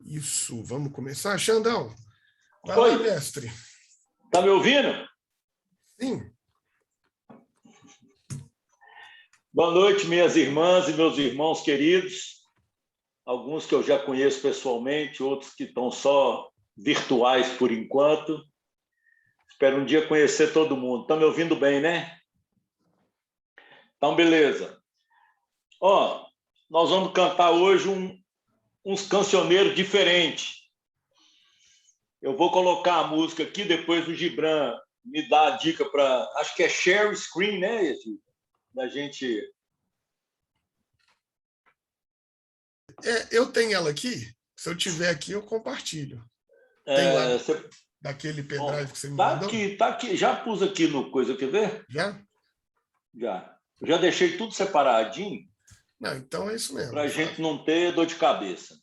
Isso, vamos começar? Xandão, vai lá, Oi, mestre. tá me ouvindo? Sim. Boa noite, minhas irmãs e meus irmãos queridos. Alguns que eu já conheço pessoalmente, outros que estão só virtuais por enquanto. Espero um dia conhecer todo mundo. Estão me ouvindo bem, né? Então, beleza. Ó, nós vamos cantar hoje uns cancioneiros diferentes. Eu vou colocar a música aqui, depois o Gibran me dá a dica para... Acho que é share screen, né, Gibran? Da gente... Eu tenho ela aqui. Se eu tiver aqui, eu compartilho. Tem lá daquele pendrive que você me mandou? Tá aqui. Já pus aqui no coisa, quer ver? Já? Já. Eu já deixei tudo separadinho. Não, então é isso mesmo. Para a gente não ter dor de cabeça.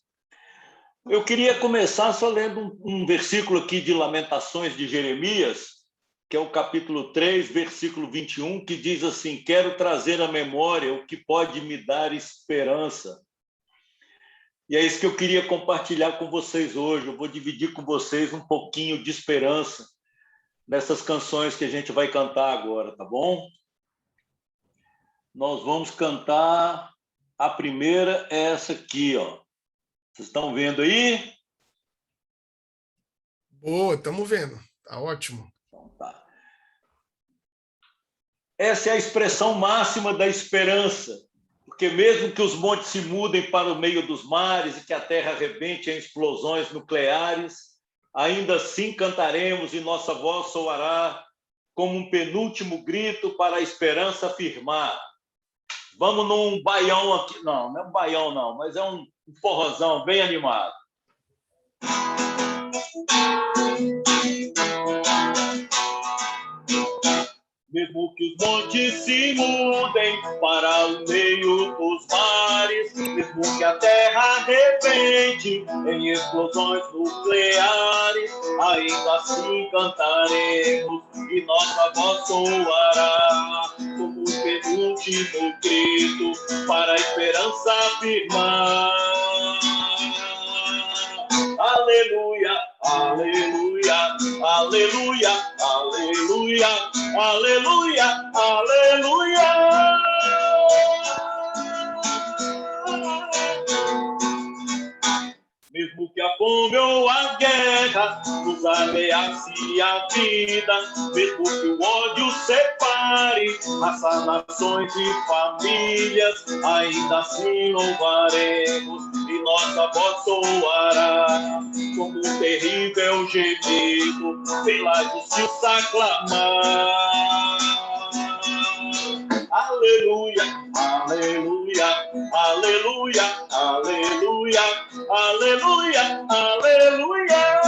Eu queria começar só lendo um versículo aqui de Lamentações de Jeremias, que é o capítulo 3, versículo 21, que diz assim: quero trazer à memória o que pode me dar esperança. E é isso que eu queria compartilhar com vocês hoje. Eu vou dividir com vocês um pouquinho de esperança nessas canções que a gente vai cantar agora, tá bom? Nós vamos cantar a primeira, é essa aqui, ó. Vocês estão vendo aí? Boa, estamos vendo. Tá ótimo. Então tá. Essa é a expressão máxima da esperança, porque mesmo que os montes se mudem para o meio dos mares e que a terra arrebente em explosões nucleares, ainda assim cantaremos e nossa voz soará como um penúltimo grito para a esperança afirmar. Vamos num baião aqui. Não é um baião, não, mas é um forrozão bem animado. Mesmo que os montes se mudem para o meio dos mares, mesmo que a terra arrebente em explosões nucleares, ainda assim cantaremos e nossa voz soará como um penúltimo grito para a esperança afirmar. Aleluia, aleluia, aleluia, aleluia, aleluia, aleluia. Mesmo que a fome ou a guerra nos ameace a vida, mesmo que o ódio separe raça, nações e famílias, ainda assim louvaremos e nossa voz soará como um terrível gemido pela justiça clamar. Aleluia, aleluia, aleluia, aleluia, aleluia, aleluia.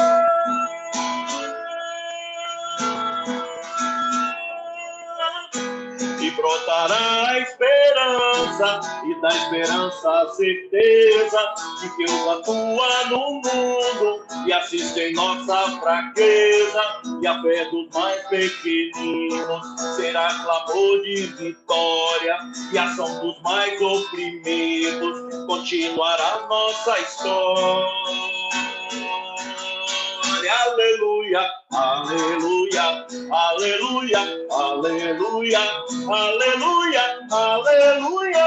E brotará a esperança, e da esperança a certeza de que Deus atua no mundo e assiste em nossa fraqueza, e a fé dos mais pequeninos será clamor de vitória, e a ação dos mais oprimidos continuará nossa história. Aleluia, aleluia, aleluia, aleluia, aleluia, aleluia.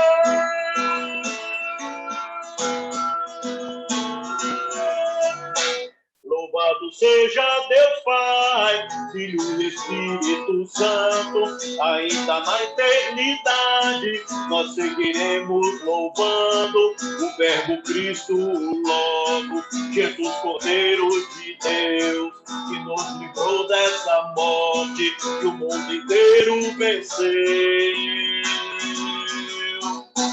Louvado seja Deus Pai, Filho e Espírito Santo, ainda na eternidade nós seguiremos louvando o Verbo Cristo logo, Jesus Cordeiro de Deus, que nos livrou dessa morte que o mundo inteiro venceu.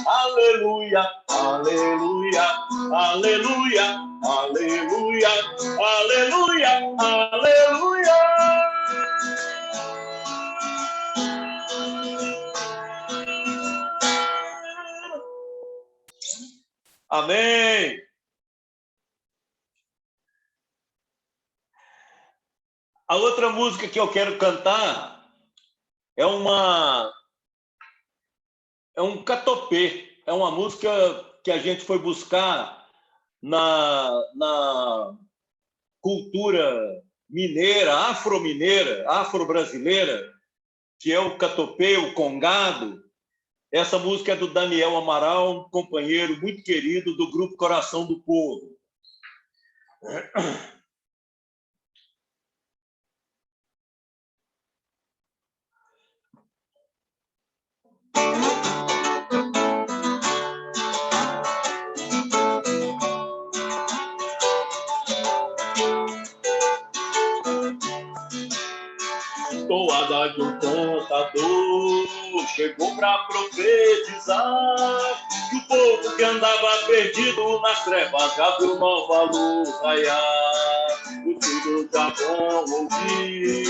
Aleluia, aleluia, aleluia, aleluia, aleluia, aleluia. Amém. A outra música que eu quero cantar é um catopê, é uma música que a gente foi buscar na cultura mineira, afro-mineira, afro-brasileira, que é o catopê, o congado. Essa música é do Daniel Amaral, um companheiro muito querido do grupo Coração do Povo. Toada de um contador chegou para profetizar que o povo que andava perdido nas trevas já viu nova luz raiar. Os filhos já vão ouvir,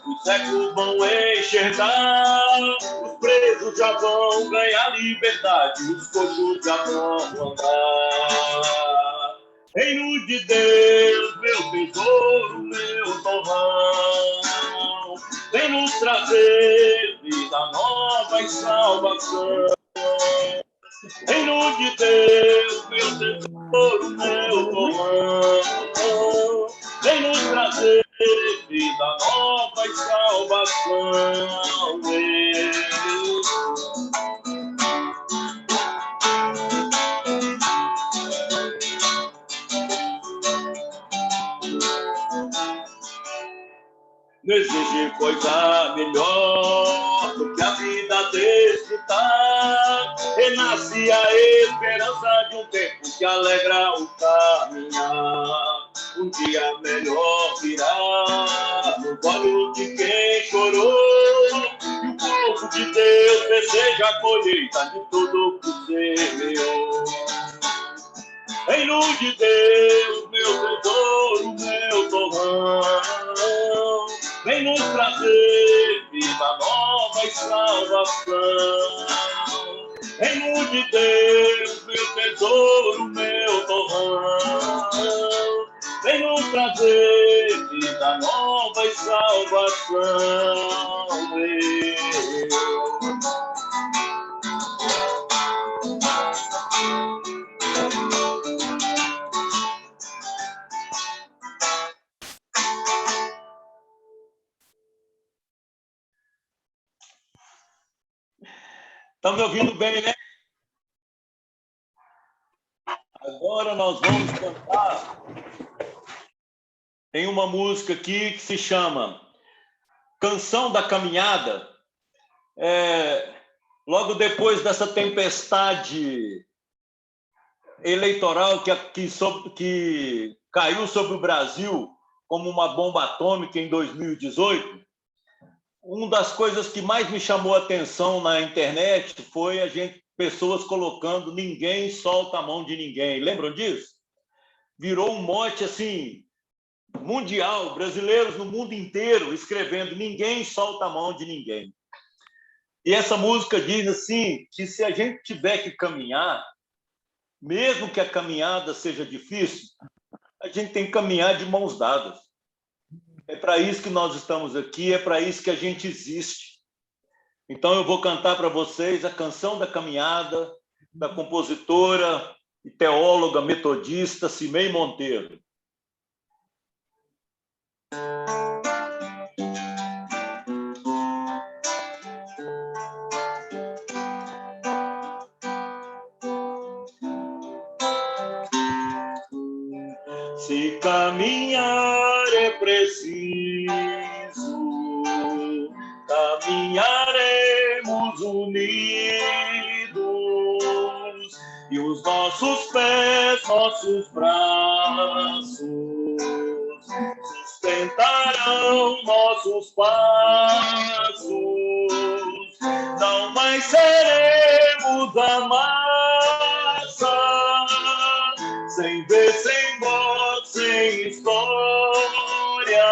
os cegos vão enxergar, os presos já vão ganhar liberdade, os coxos já vão andar. Reino de Deus, meu tesouro, meu torrão, vem nos trazer vida nova e salvação. Reino de Deus, meu tesouro, meu torrão, vem nos trazer vida nova e salvação. Não existe coisa melhor do que a vida desfrutar. Renasce a esperança de um tempo que alegra o caminhar. Um dia melhor virá nos olhos de quem chorou. E o povo de Deus deseja a colheita de tudo que semeou. Reino de Deus, meu tesouro, meu torrão, vem nos trazer vida nova e salvação. Reino de Deus, meu tesouro, meu torrão, vem nos trazer vida nova e salvação. Estão me ouvindo bem, né? Agora nós vamos cantar. Tem uma música aqui que se chama Canção da Caminhada. Logo depois dessa tempestade eleitoral que caiu sobre o Brasil como uma bomba atômica em 2018, uma das coisas que mais me chamou a atenção na internet foi pessoas colocando ninguém solta a mão de ninguém. Lembram disso? Virou um mote assim mundial, brasileiros no mundo inteiro escrevendo ninguém solta a mão de ninguém. E essa música diz assim que se a gente tiver que caminhar, mesmo que a caminhada seja difícil, a gente tem que caminhar de mãos dadas. É para isso que nós estamos aqui, é para isso que a gente existe. Então eu vou cantar para vocês a Canção da Caminhada, da compositora e teóloga metodista Cimei Monteiro. Se caminhar é preciso, caminharemos unidos, e os nossos pés, nossos braços sustentarão nossos passos. Não mais seremos a massa, sem ver, sem voz, sem história,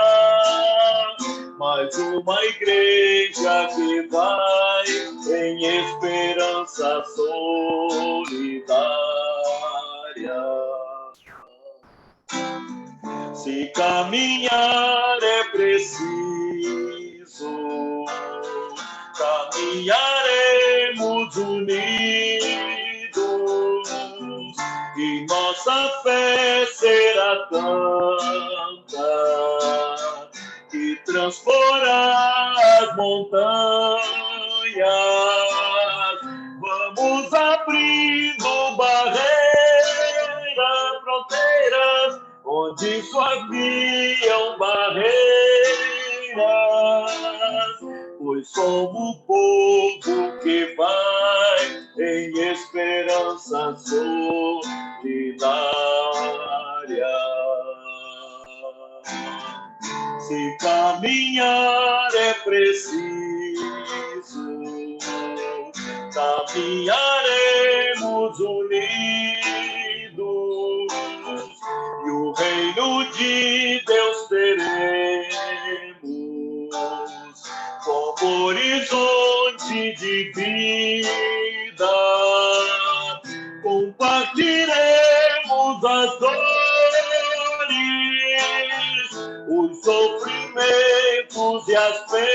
mas uma igreja que vai em esperança solidária. Se caminhar é preciso, caminharemos unidos, e e nossa fé será tanta que transporá as montanhas. Vamos abrindo barreiras, fronteiras, onde só haviam barreiras, pois somos o povo que vai em esperança solidária. Se caminhar é preciso, caminharemos unidos e o reino de Deus teremos como horizonte de vida. Compartilhemos as dores, os sofrimentos e as penas,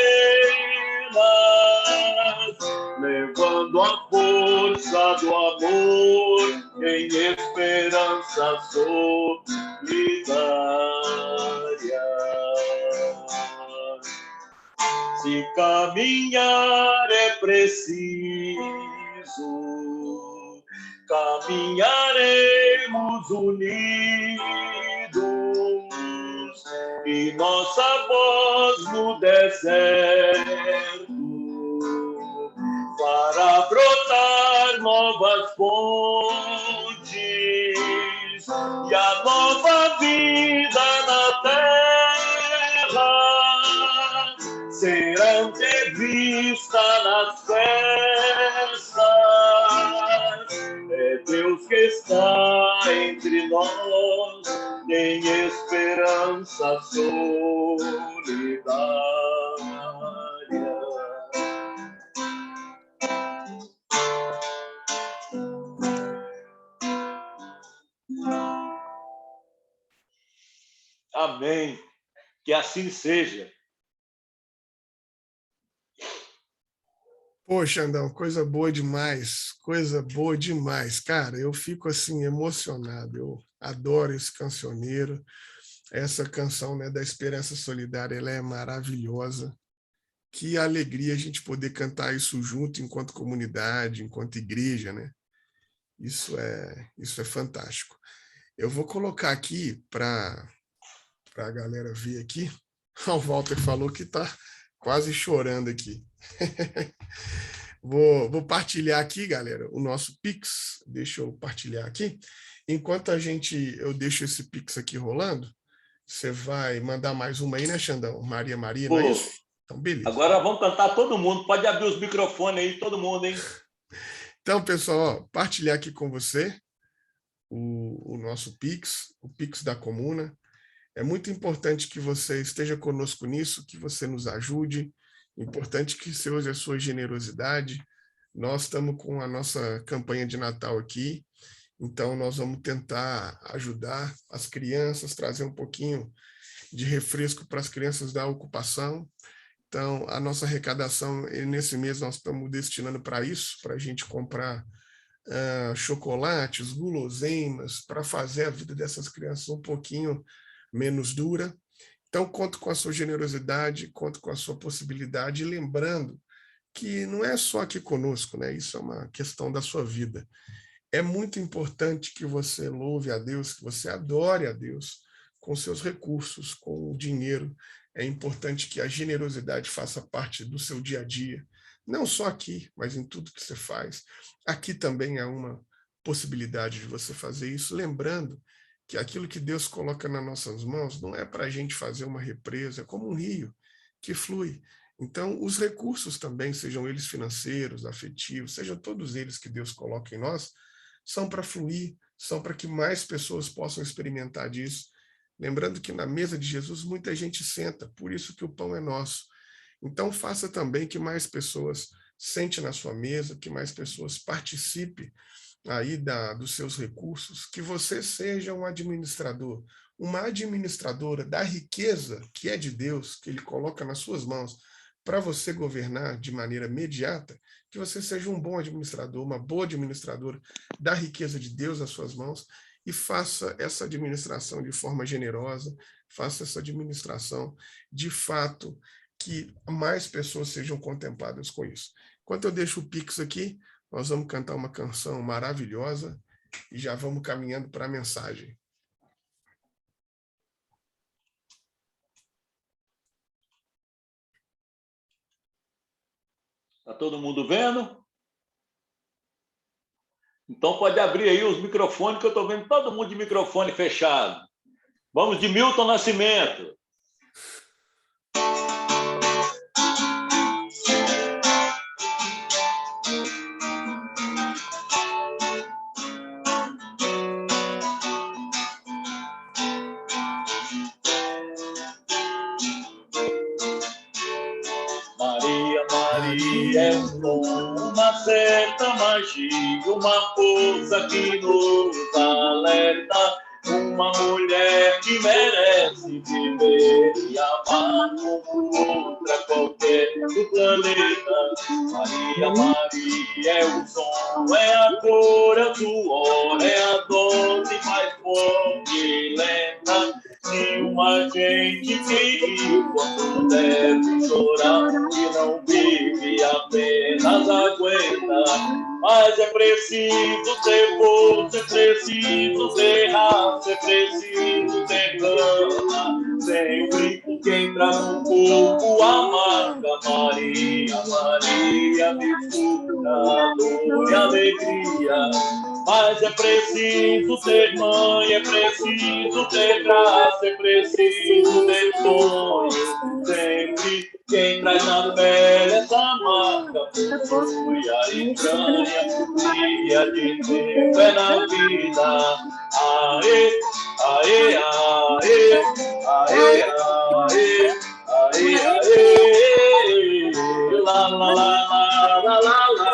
levando a força do amor em esperança solidária. Se caminhar é preciso, caminharemos unidos e nossa voz no deserto fará brotar novas fontes e a nova vida na terra será entrevista nas festas. É Deus que está entre nós em esperança solidária. Amém. Que assim seja. Poxa, Xandão, coisa boa demais, coisa boa demais. Cara, eu fico assim emocionado, eu adoro esse cancioneiro, essa canção, né, da Esperança Solidária, ela é maravilhosa. Que alegria a gente poder cantar isso junto enquanto comunidade, enquanto igreja, né? Isso é fantástico. Eu vou colocar aqui para a galera ver aqui. O Walter falou que está quase chorando aqui. Vou partilhar aqui, galera, o nosso Pix. Deixa eu partilhar aqui. Enquanto eu deixo esse Pix aqui rolando, você vai mandar mais uma aí, né, Xandão? Maria, não é isso? Então, beleza. Agora vamos cantar todo mundo. Pode abrir os microfones aí, todo mundo, hein? Então, pessoal, ó, partilhar aqui com você o nosso Pix, o Pix da Comuna. É muito importante que você esteja conosco nisso, que você nos ajude. Importante que você use a sua generosidade. Nós estamos com a nossa campanha de Natal aqui, então nós vamos tentar ajudar as crianças, trazer um pouquinho de refresco para as crianças da ocupação. Então, a nossa arrecadação, nesse mês, nós estamos destinando para isso, para a gente comprar chocolates, guloseimas, para fazer a vida dessas crianças um pouquinho menos dura. Então, conto com a sua generosidade, conto com a sua possibilidade, lembrando que não é só aqui conosco, né? Isso é uma questão da sua vida. É muito importante que você louve a Deus, que você adore a Deus com seus recursos, com o dinheiro. É importante que a generosidade faça parte do seu dia a dia, não só aqui, mas em tudo que você faz. Aqui também é uma possibilidade de você fazer isso, lembrando que aquilo que Deus coloca nas nossas mãos não é para a gente fazer uma represa, é como um rio que flui. Então, os recursos também, sejam eles financeiros, afetivos, sejam todos eles que Deus coloca em nós, são para fluir, são para que mais pessoas possam experimentar disso. Lembrando que na mesa de Jesus muita gente senta, por isso que o pão é nosso. Então, faça também que mais pessoas sentem na sua mesa, que mais pessoas participem aí dos seus recursos, que você seja um administrador, uma administradora da riqueza que é de Deus, que Ele coloca nas suas mãos para você governar de maneira imediata, que você seja um bom administrador, uma boa administradora da riqueza de Deus nas suas mãos e faça essa administração de forma generosa, faça essa administração de fato que mais pessoas sejam contempladas com isso. Enquanto eu deixo o Pix aqui, nós vamos cantar uma canção maravilhosa e já vamos caminhando para a mensagem. Está todo mundo vendo? Então pode abrir aí os microfones, que eu estou vendo todo mundo de microfone fechado. Vamos de Milton Nascimento. Maria, Maria é um dom, uma certa magia, uma força que nos alerta, uma mulher que merece viver e amar como outra qualquer do planeta. Maria, Maria é o som, é a cor, é o suor, é a dose mais forte e lenta de uma gente que quando deve chorar e não vive, apenas aguenta. Mas é preciso ter força, é preciso ter raça, é preciso ter gana. Sempre quem traz no corpo a marca. Maria, Maria, desfruta dor e alegria. Mas é preciso ter mãe, é preciso ter graça, é preciso ter sonho. Sempre quem traz na pele essa marca possui a estranha dia de ter fé na vida. Aê, aê, aê, aê, aê, aê, aê, la la la la la la la.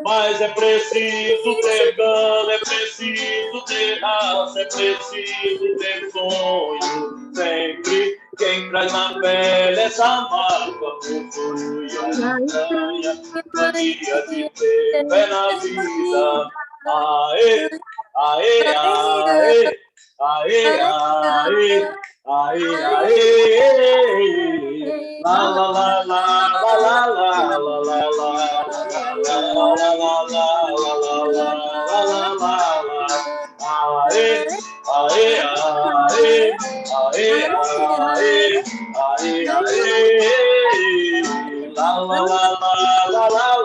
Mas é preciso ter gana, é preciso ter raça, é preciso ter sonho. Sempre quem traz na pele essa marca possui a estranha mania de ter fé na vida. Aê, aê, aê, aê, aê. Aê, aê, la la la la la la la la la aê, aê, aê, aê, aê, aê, aê, la la la la la la la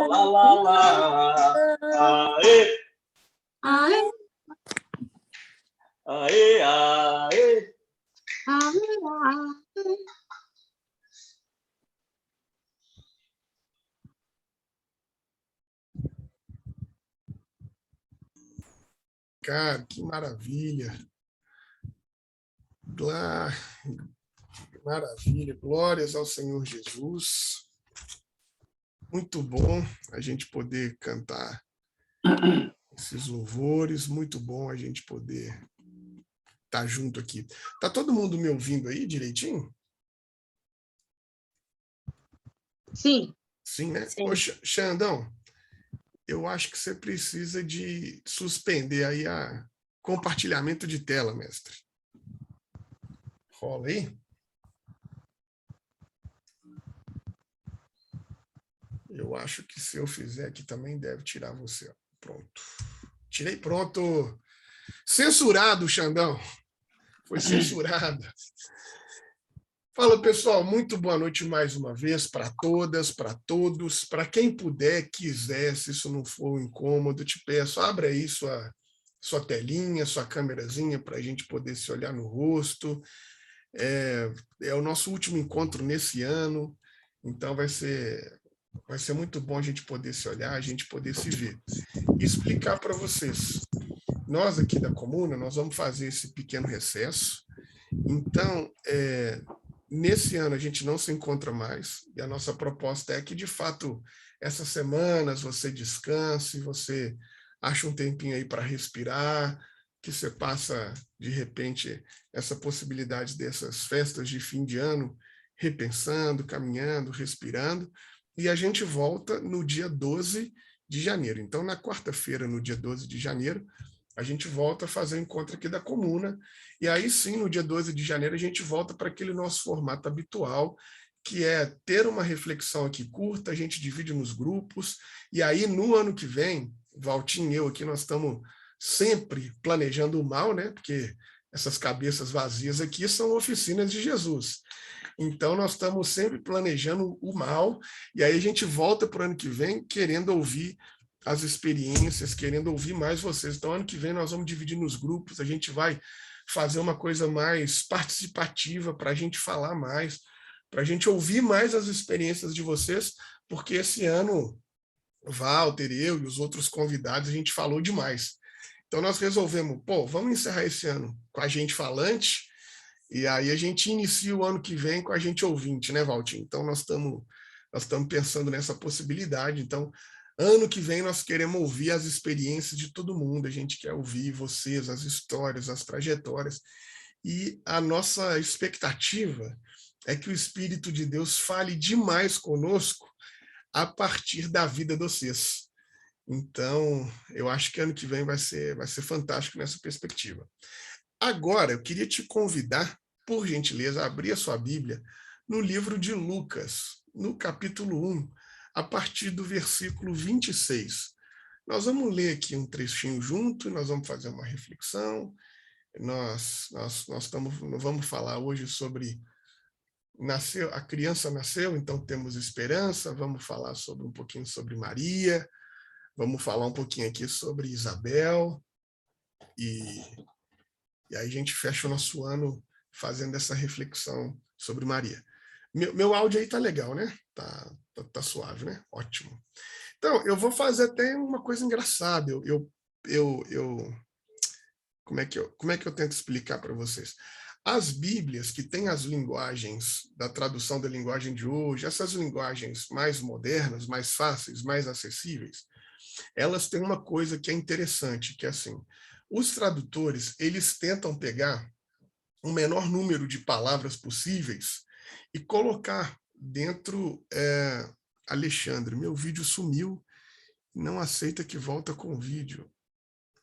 la la la aê. Aê, aê, aê, aê. Cara, que maravilha. Maravilha. Glórias ao Senhor Jesus. Muito bom a gente poder cantar esses louvores. Muito bom a gente poder estar junto aqui. Tá todo mundo me ouvindo aí direitinho? Sim. Sim, né? Sim. Poxa, Xandão, eu acho que você precisa de suspender aí a compartilhamento de tela, mestre. Rola aí. Eu acho que se eu fizer aqui também deve tirar você. Pronto. Tirei, pronto. Censurado, Xandão. Foi censurado. Fala, pessoal. Muito boa noite mais uma vez para todas, para todos. Para quem puder, quiser, se isso não for incômodo, te peço, abra aí sua telinha, sua câmerazinha para a gente poder se olhar no rosto. É o nosso último encontro nesse ano, então vai ser muito bom a gente poder se olhar, a gente poder se ver. E explicar para vocês. Nós aqui da Comuna, nós vamos fazer esse pequeno recesso. Então, nesse ano a gente não se encontra mais, e a nossa proposta é que, de fato, essas semanas você descanse, você ache um tempinho aí para respirar, que você passa, de repente, essa possibilidade dessas festas de fim de ano, repensando, caminhando, respirando, e a gente volta no dia 12 de janeiro. Então, na quarta-feira, no dia 12 de janeiro, a gente volta a fazer o encontro aqui da Comuna, e aí sim, no dia 12 de janeiro, a gente volta para aquele nosso formato habitual, que é ter uma reflexão aqui curta, a gente divide nos grupos, e aí no ano que vem, Valtinho e eu aqui, nós estamos sempre planejando o mal, né? Porque essas cabeças vazias aqui são oficinas de Jesus. Então, nós estamos sempre planejando o mal, e aí a gente volta para o ano que vem querendo ouvir as experiências, querendo ouvir mais vocês. Então, ano que vem nós vamos dividir nos grupos, a gente vai fazer uma coisa mais participativa para a gente falar mais, para a gente ouvir mais as experiências de vocês, porque esse ano, Walter, eu e os outros convidados, a gente falou demais. Então, nós resolvemos, vamos encerrar esse ano com a gente falante, e aí a gente inicia o ano que vem com a gente ouvinte, né, Valtinho? Então, nós estamos pensando nessa possibilidade. Então, ano que vem nós queremos ouvir as experiências de todo mundo, a gente quer ouvir vocês, as histórias, as trajetórias, e a nossa expectativa é que o Espírito de Deus fale demais conosco a partir da vida de vocês. Então, eu acho que ano que vem vai ser fantástico nessa perspectiva. Agora, eu queria te convidar, por gentileza, a abrir a sua Bíblia no livro de Lucas, no capítulo 1, a partir do versículo 26. Nós vamos ler aqui um trechinho junto, nós vamos fazer uma reflexão. Nós vamos falar hoje sobre a criança nasceu, então temos esperança, vamos falar um pouquinho sobre Maria, vamos falar um pouquinho aqui sobre Isabel, e aí a gente fecha o nosso ano fazendo essa reflexão sobre Maria. Meu áudio aí tá legal, né? Tá suave, né? Ótimo. Então, eu vou fazer até uma coisa engraçada. Como é que eu tento explicar para vocês? As Bíblias que têm as linguagens da tradução da linguagem de hoje, essas linguagens mais modernas, mais fáceis, mais acessíveis, elas têm uma coisa que é interessante, que é assim, os tradutores, eles tentam pegar o menor número de palavras possíveis e colocar dentro... Alexandre, meu vídeo sumiu, não aceita que volta com o vídeo.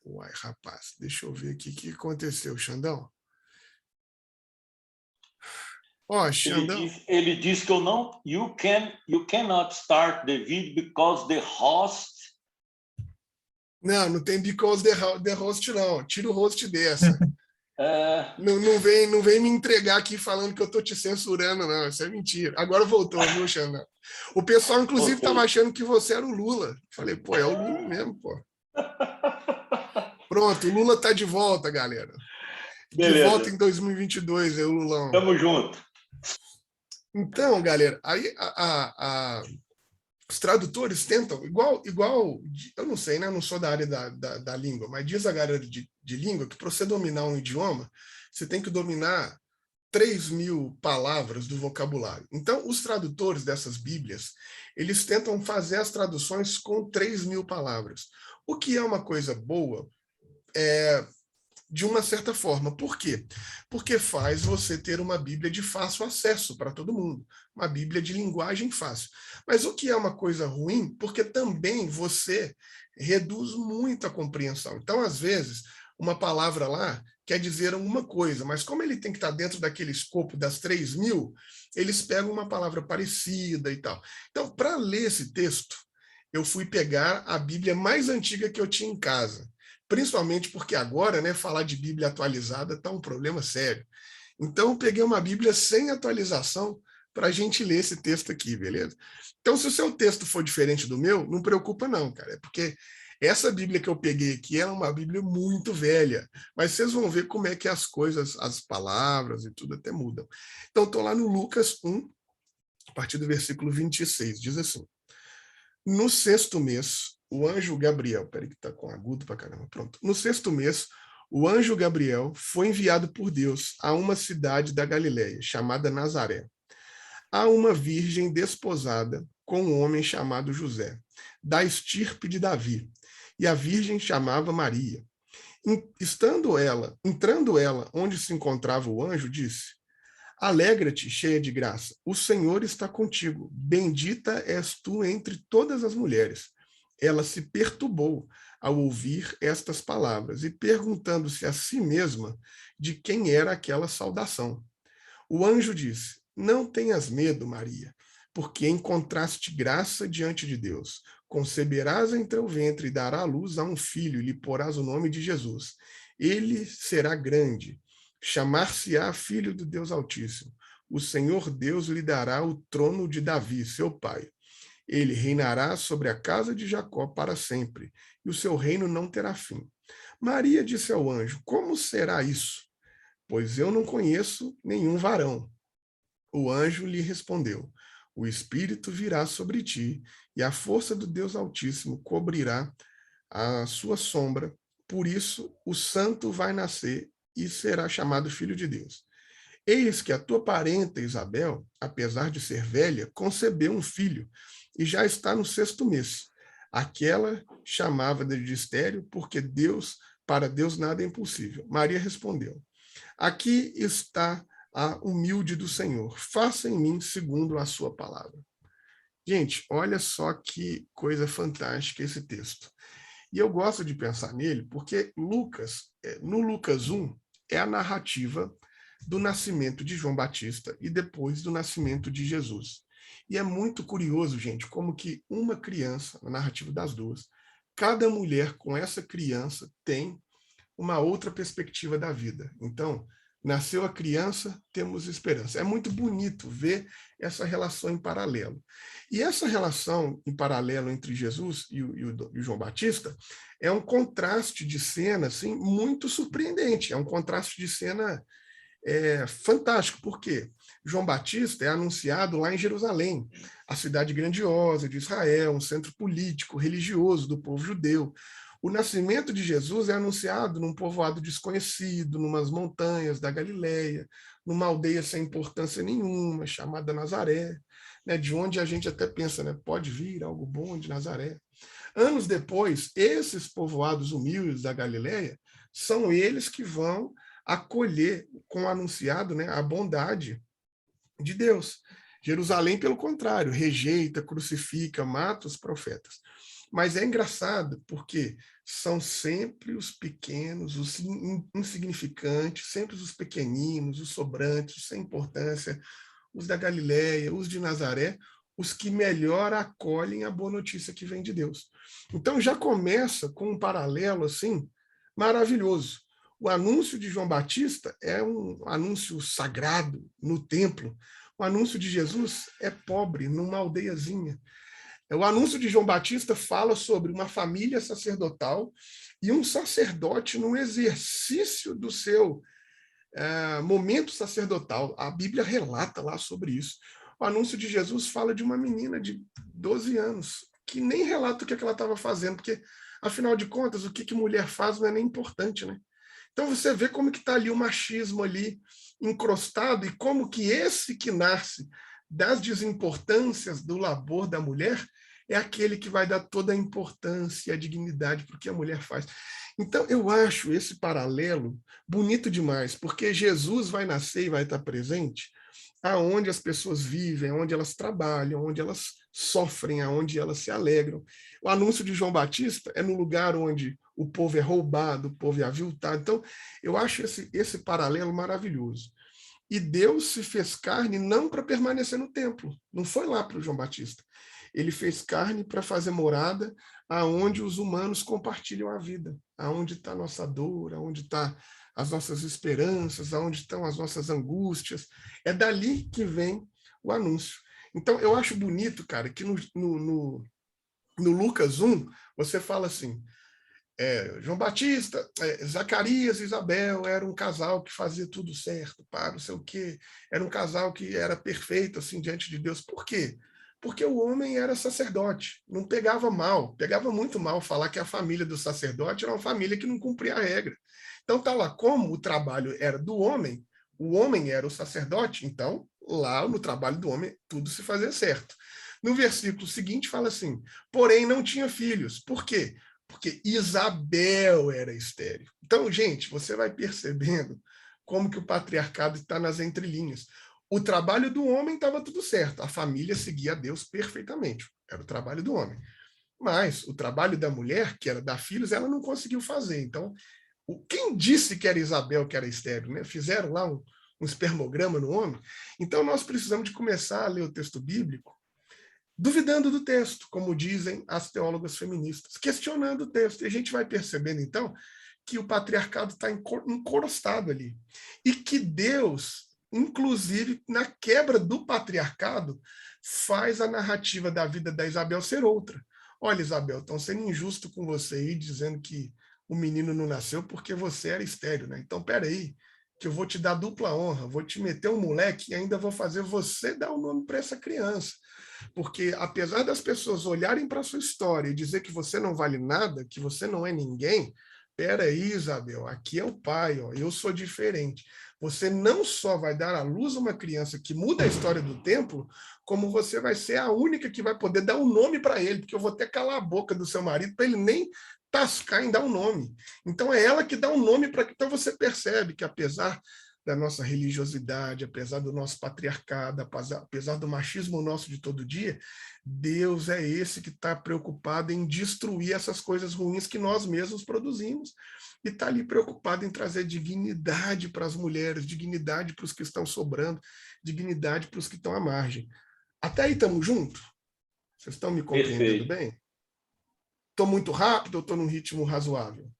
Uai, rapaz, deixa eu ver aqui o que aconteceu, Xandão. Xandão. Ele diz que eu não... You cannot start the video because the host... Não tem because the host, não. Tira o host dessa. Não vem me entregar aqui falando que eu estou te censurando, não. Isso é mentira. Agora voltou, viu, Xandão? O pessoal, inclusive, estava achando que você era o Lula. Falei, é o Lula mesmo, pô. Pronto, o Lula está de volta, galera. Beleza. De volta em 2022, o Lulão. Tamo junto. Então, galera, aí os tradutores tentam, igual, eu não sei, né? Eu não sou da área da língua, mas diz a galera de língua que para você dominar um idioma, você tem que dominar 3.000 palavras do vocabulário. Então, os tradutores dessas Bíblias, eles tentam fazer as traduções com 3.000 palavras, o que é uma coisa boa, de uma certa forma. Por quê? Porque faz você ter uma Bíblia de fácil acesso para todo mundo, uma Bíblia de linguagem fácil. Mas o que é uma coisa ruim? Porque também você reduz muito a compreensão. Então, às vezes, uma palavra lá quer dizer alguma coisa, mas como ele tem que estar dentro daquele escopo das 3.000, eles pegam uma palavra parecida e tal. Então, para ler esse texto, eu fui pegar a Bíblia mais antiga que eu tinha em casa, principalmente porque agora, né, falar de Bíblia atualizada está um problema sério. Então, eu peguei uma Bíblia sem atualização para a gente ler esse texto aqui, beleza? Então, se o seu texto for diferente do meu, não preocupa não, cara, é porque essa Bíblia que eu peguei aqui é uma Bíblia muito velha, mas vocês vão ver como é que as coisas, as palavras e tudo até mudam. Então, estou lá no Lucas 1, a partir do versículo 26, diz assim: no 6º mês, o anjo Gabriel, peraí que tá com agudo pra caramba, pronto. No 6º mês, o anjo Gabriel foi enviado por Deus a uma cidade da Galileia, chamada Nazaré, a uma virgem desposada com um homem chamado José, da estirpe de Davi, e a virgem chamava Maria. Entrando ela onde se encontrava o anjo, disse: Alegra-te, cheia de graça, o Senhor está contigo, bendita és tu entre todas as mulheres. Ela se perturbou ao ouvir estas palavras e perguntando-se a si mesma de quem era aquela saudação. O anjo disse: Não tenhas medo, Maria, porque encontraste graça diante de Deus. Conceberás em teu ventre e darás à luz a um filho e lhe porás o nome de Jesus. Ele será grande, chamar-se-á Filho do Deus Altíssimo. O Senhor Deus lhe dará o trono de Davi, seu pai. Ele reinará sobre a casa de Jacó para sempre, e o seu reino não terá fim. Maria disse ao anjo: Como será isso? Pois eu não conheço nenhum varão. O anjo lhe respondeu: O Espírito virá sobre ti, e a força do Deus Altíssimo cobrirá a sua sombra. Por isso, o santo vai nascer e será chamado Filho de Deus. Eis que a tua parenta Isabel, apesar de ser velha, concebeu um filho, e já está no 6º mês. Aquela chamava de estéril, porque para Deus nada é impossível. Maria respondeu: Aqui está a humilde do Senhor. Faça em mim segundo a sua palavra. Gente, olha só que coisa fantástica esse texto. E eu gosto de pensar nele porque no Lucas 1, é a narrativa do nascimento de João Batista e depois do nascimento de Jesus. E é muito curioso, gente, como que uma criança, na narrativa das duas, cada mulher com essa criança tem uma outra perspectiva da vida. Então, nasceu a criança, temos esperança. É muito bonito ver essa relação em paralelo. E essa relação em paralelo entre Jesus e o João Batista é um contraste de cena assim, muito surpreendente. É um contraste de cena fantástico, porque João Batista é anunciado lá em Jerusalém, a cidade grandiosa de Israel, um centro político, religioso do povo judeu. O nascimento de Jesus é anunciado num povoado desconhecido, numas montanhas da Galileia, numa aldeia sem importância nenhuma, chamada Nazaré, né, de onde a gente até pensa, né, pode vir algo bom de Nazaré. Anos depois, esses povoados humildes da Galileia são eles que vão acolher com o anunciado, né, a bondade de Deus. Jerusalém, pelo contrário, rejeita, crucifica, mata os profetas. Mas é engraçado porque são sempre os pequenos, os insignificantes, sempre os pequeninos, os sobrantes, os sem importância, os da Galileia, os de Nazaré, os que melhor acolhem a boa notícia que vem de Deus. Então já começa com um paralelo assim maravilhoso. O anúncio de João Batista é um anúncio sagrado no templo. O anúncio de Jesus é pobre, numa aldeiazinha. O anúncio de João Batista fala sobre uma família sacerdotal e um sacerdote no exercício do seu momento sacerdotal. A Bíblia relata lá sobre isso. O anúncio de Jesus fala de uma menina de 12 anos, que nem relata o que ela estava fazendo, porque, afinal de contas, o que mulher faz não é nem importante, né? Então você vê como que está ali o machismo ali encrostado e como que esse que nasce das desimportâncias do labor da mulher é aquele que vai dar toda a importância e a dignidade para o que a mulher faz. Então, eu acho esse paralelo bonito demais, porque Jesus vai nascer e vai estar presente aonde as pessoas vivem, aonde elas trabalham, onde elas sofrem, aonde elas se alegram. O anúncio de João Batista é no lugar onde o povo é roubado, o povo é aviltado. Então, eu acho esse paralelo maravilhoso. E Deus se fez carne não para permanecer no templo, não foi lá para o João Batista. Ele fez carne para fazer morada aonde os humanos compartilham a vida, aonde está a nossa dor, aonde está as nossas esperanças, aonde estão as nossas angústias. É dali que vem o anúncio. Então, eu acho bonito, cara, que no Lucas 1, você fala assim, João Batista, Zacarias e Isabel era um casal que fazia tudo certo, não sei o quê. Era um casal que era perfeito assim, diante de Deus. Por quê? Porque o homem era sacerdote, não pegava mal, pegava muito mal falar que a família do sacerdote era uma família que não cumpria a regra. Então tá lá, como o trabalho era do homem, o homem era o sacerdote, então lá no trabalho do homem tudo se fazia certo. No versículo seguinte fala assim, porém não tinha filhos. Por quê? porque Isabel era estéril. Então, gente, você vai percebendo como que o patriarcado está nas entrelinhas. O trabalho do homem estava tudo certo, a família seguia a Deus perfeitamente, era o trabalho do homem. Mas o trabalho da mulher, que era dar filhos, ela não conseguiu fazer. Então, quem disse que era Isabel que era estéril? Né? Fizeram lá um espermograma no homem. Então, nós precisamos de começar a ler o texto bíblico duvidando do texto, como dizem as teólogas feministas, questionando o texto. E a gente vai percebendo, então, que o patriarcado está encrostado ali. E que Deus, inclusive, na quebra do patriarcado, faz a narrativa da vida da Isabel ser outra. Olha, Isabel, estão sendo injusto com você aí, dizendo que o menino não nasceu porque você era estéril, né? Então, peraí, que eu vou te dar dupla honra, vou te meter um moleque e ainda vou fazer você dar o nome para essa criança. Porque, apesar das pessoas olharem para a sua história e dizer que você não vale nada, que você não é ninguém, peraí, Isabel, aqui é o pai, ó, eu sou diferente. Você não só vai dar à luz uma criança que muda a história do templo, como você vai ser a única que vai poder dar um nome para ele, porque eu vou até calar a boca do seu marido para ele nem tascar em dar um nome. Então é ela que dá um nome para que então você percebe que apesar da nossa religiosidade, apesar do nosso patriarcado, apesar do machismo nosso de todo dia, Deus é esse que está preocupado em destruir essas coisas ruins que nós mesmos produzimos e está ali preocupado em trazer dignidade para as mulheres, dignidade para os que estão sobrando, dignidade para os que estão à margem. Até aí estamos juntos? Vocês estão me compreendendo bem? Estou muito rápido ou estou num ritmo razoável?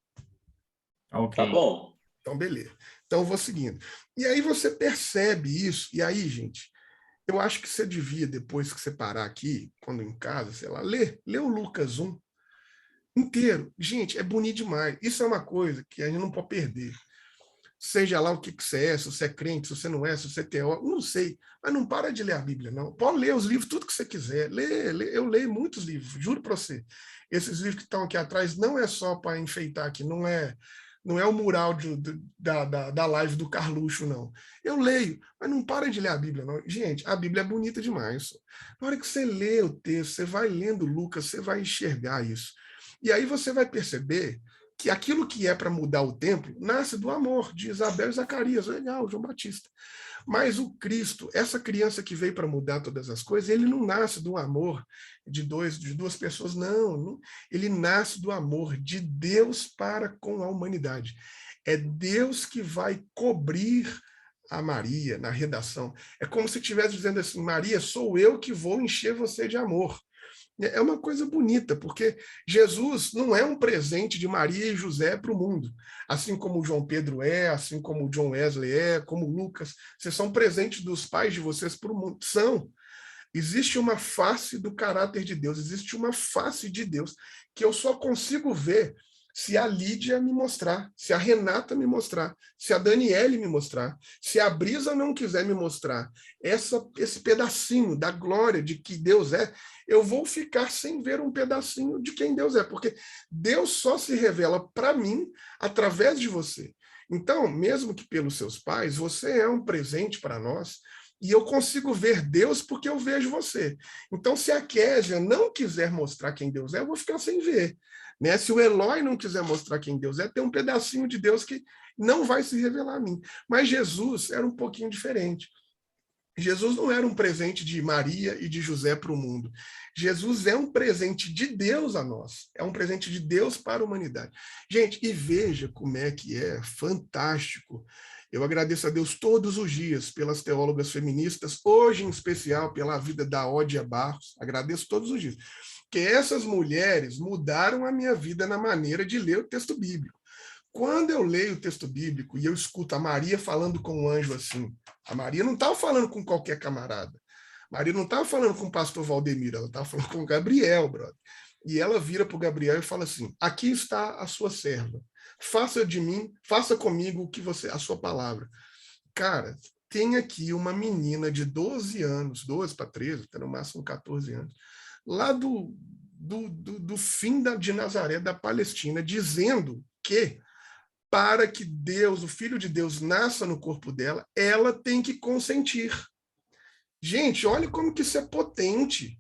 Okay. Tá bom. Então, beleza. Então, eu vou seguindo. E aí você percebe isso. E aí, gente, eu acho que você devia, depois que você parar aqui, quando em casa, sei lá, ler o Lucas 1 inteiro. Gente, é bonito demais. Isso é uma coisa que a gente não pode perder. Seja lá o que você é, se você é crente, se você não é, se você é teólogo, não sei. Mas não para de ler a Bíblia, não. Pode ler os livros, tudo que você quiser. Eu leio muitos livros, juro para você. Esses livros que estão aqui atrás não é só para enfeitar aqui, não é o mural da live do Carluxo, não. Eu leio, mas não para de ler a Bíblia, não. Gente, a Bíblia é bonita demais. Na hora que você lê o texto, você vai lendo Lucas, você vai enxergar isso. E aí você vai perceber que aquilo que é para mudar o templo nasce do amor de Isabel e Zacarias. Legal, João Batista. Mas o Cristo, essa criança que veio para mudar todas as coisas, ele não nasce do amor de duas pessoas, não. Ele nasce do amor de Deus para com a humanidade. É Deus que vai cobrir a Maria na redação. É como se estivesse dizendo assim, Maria, sou eu que vou encher você de amor. É uma coisa bonita, porque Jesus não é um presente de Maria e José para o mundo, assim como João Pedro é, assim como John Wesley é, como Lucas. Vocês são presentes dos pais de vocês para o mundo. São. Existe uma face do caráter de Deus, existe uma face de Deus que eu só consigo ver se a Lídia me mostrar, se a Renata me mostrar, se a Daniele me mostrar, se a Brisa não quiser me mostrar esse pedacinho da glória de que Deus é, eu vou ficar sem ver um pedacinho de quem Deus é, porque Deus só se revela para mim através de você. Então, mesmo que pelos seus pais, você é um presente para nós, e eu consigo ver Deus porque eu vejo você. Então, se a Késia não quiser mostrar quem Deus é, eu vou ficar sem ver. Né? Se o Eloy não quiser mostrar quem Deus é, tem um pedacinho de Deus que não vai se revelar a mim. Mas Jesus era um pouquinho diferente. Jesus não era um presente de Maria e de José para o mundo. Jesus é um presente de Deus a nós. É um presente de Deus para a humanidade. Gente, e veja como é que é fantástico. Eu agradeço a Deus todos os dias pelas teólogas feministas, hoje em especial pela vida da Ódia Barros. Agradeço todos os dias. Porque essas mulheres mudaram a minha vida na maneira de ler o texto bíblico. Quando eu leio o texto bíblico e eu escuto a Maria falando com o anjo assim, a Maria não estava falando com qualquer camarada. A Maria não estava falando com o pastor Valdemiro, ela estava falando com o Gabriel, brother. E ela vira para o Gabriel e fala assim, aqui está a sua serva. Faça de mim, faça comigo a sua palavra. Cara, tem aqui uma menina de 12 anos, 12 para 13, até no máximo 14 anos, lá do fim de Nazaré, da Palestina, dizendo que para que Deus, o Filho de Deus, nasça no corpo dela, ela tem que consentir. Gente, olha como que isso é potente.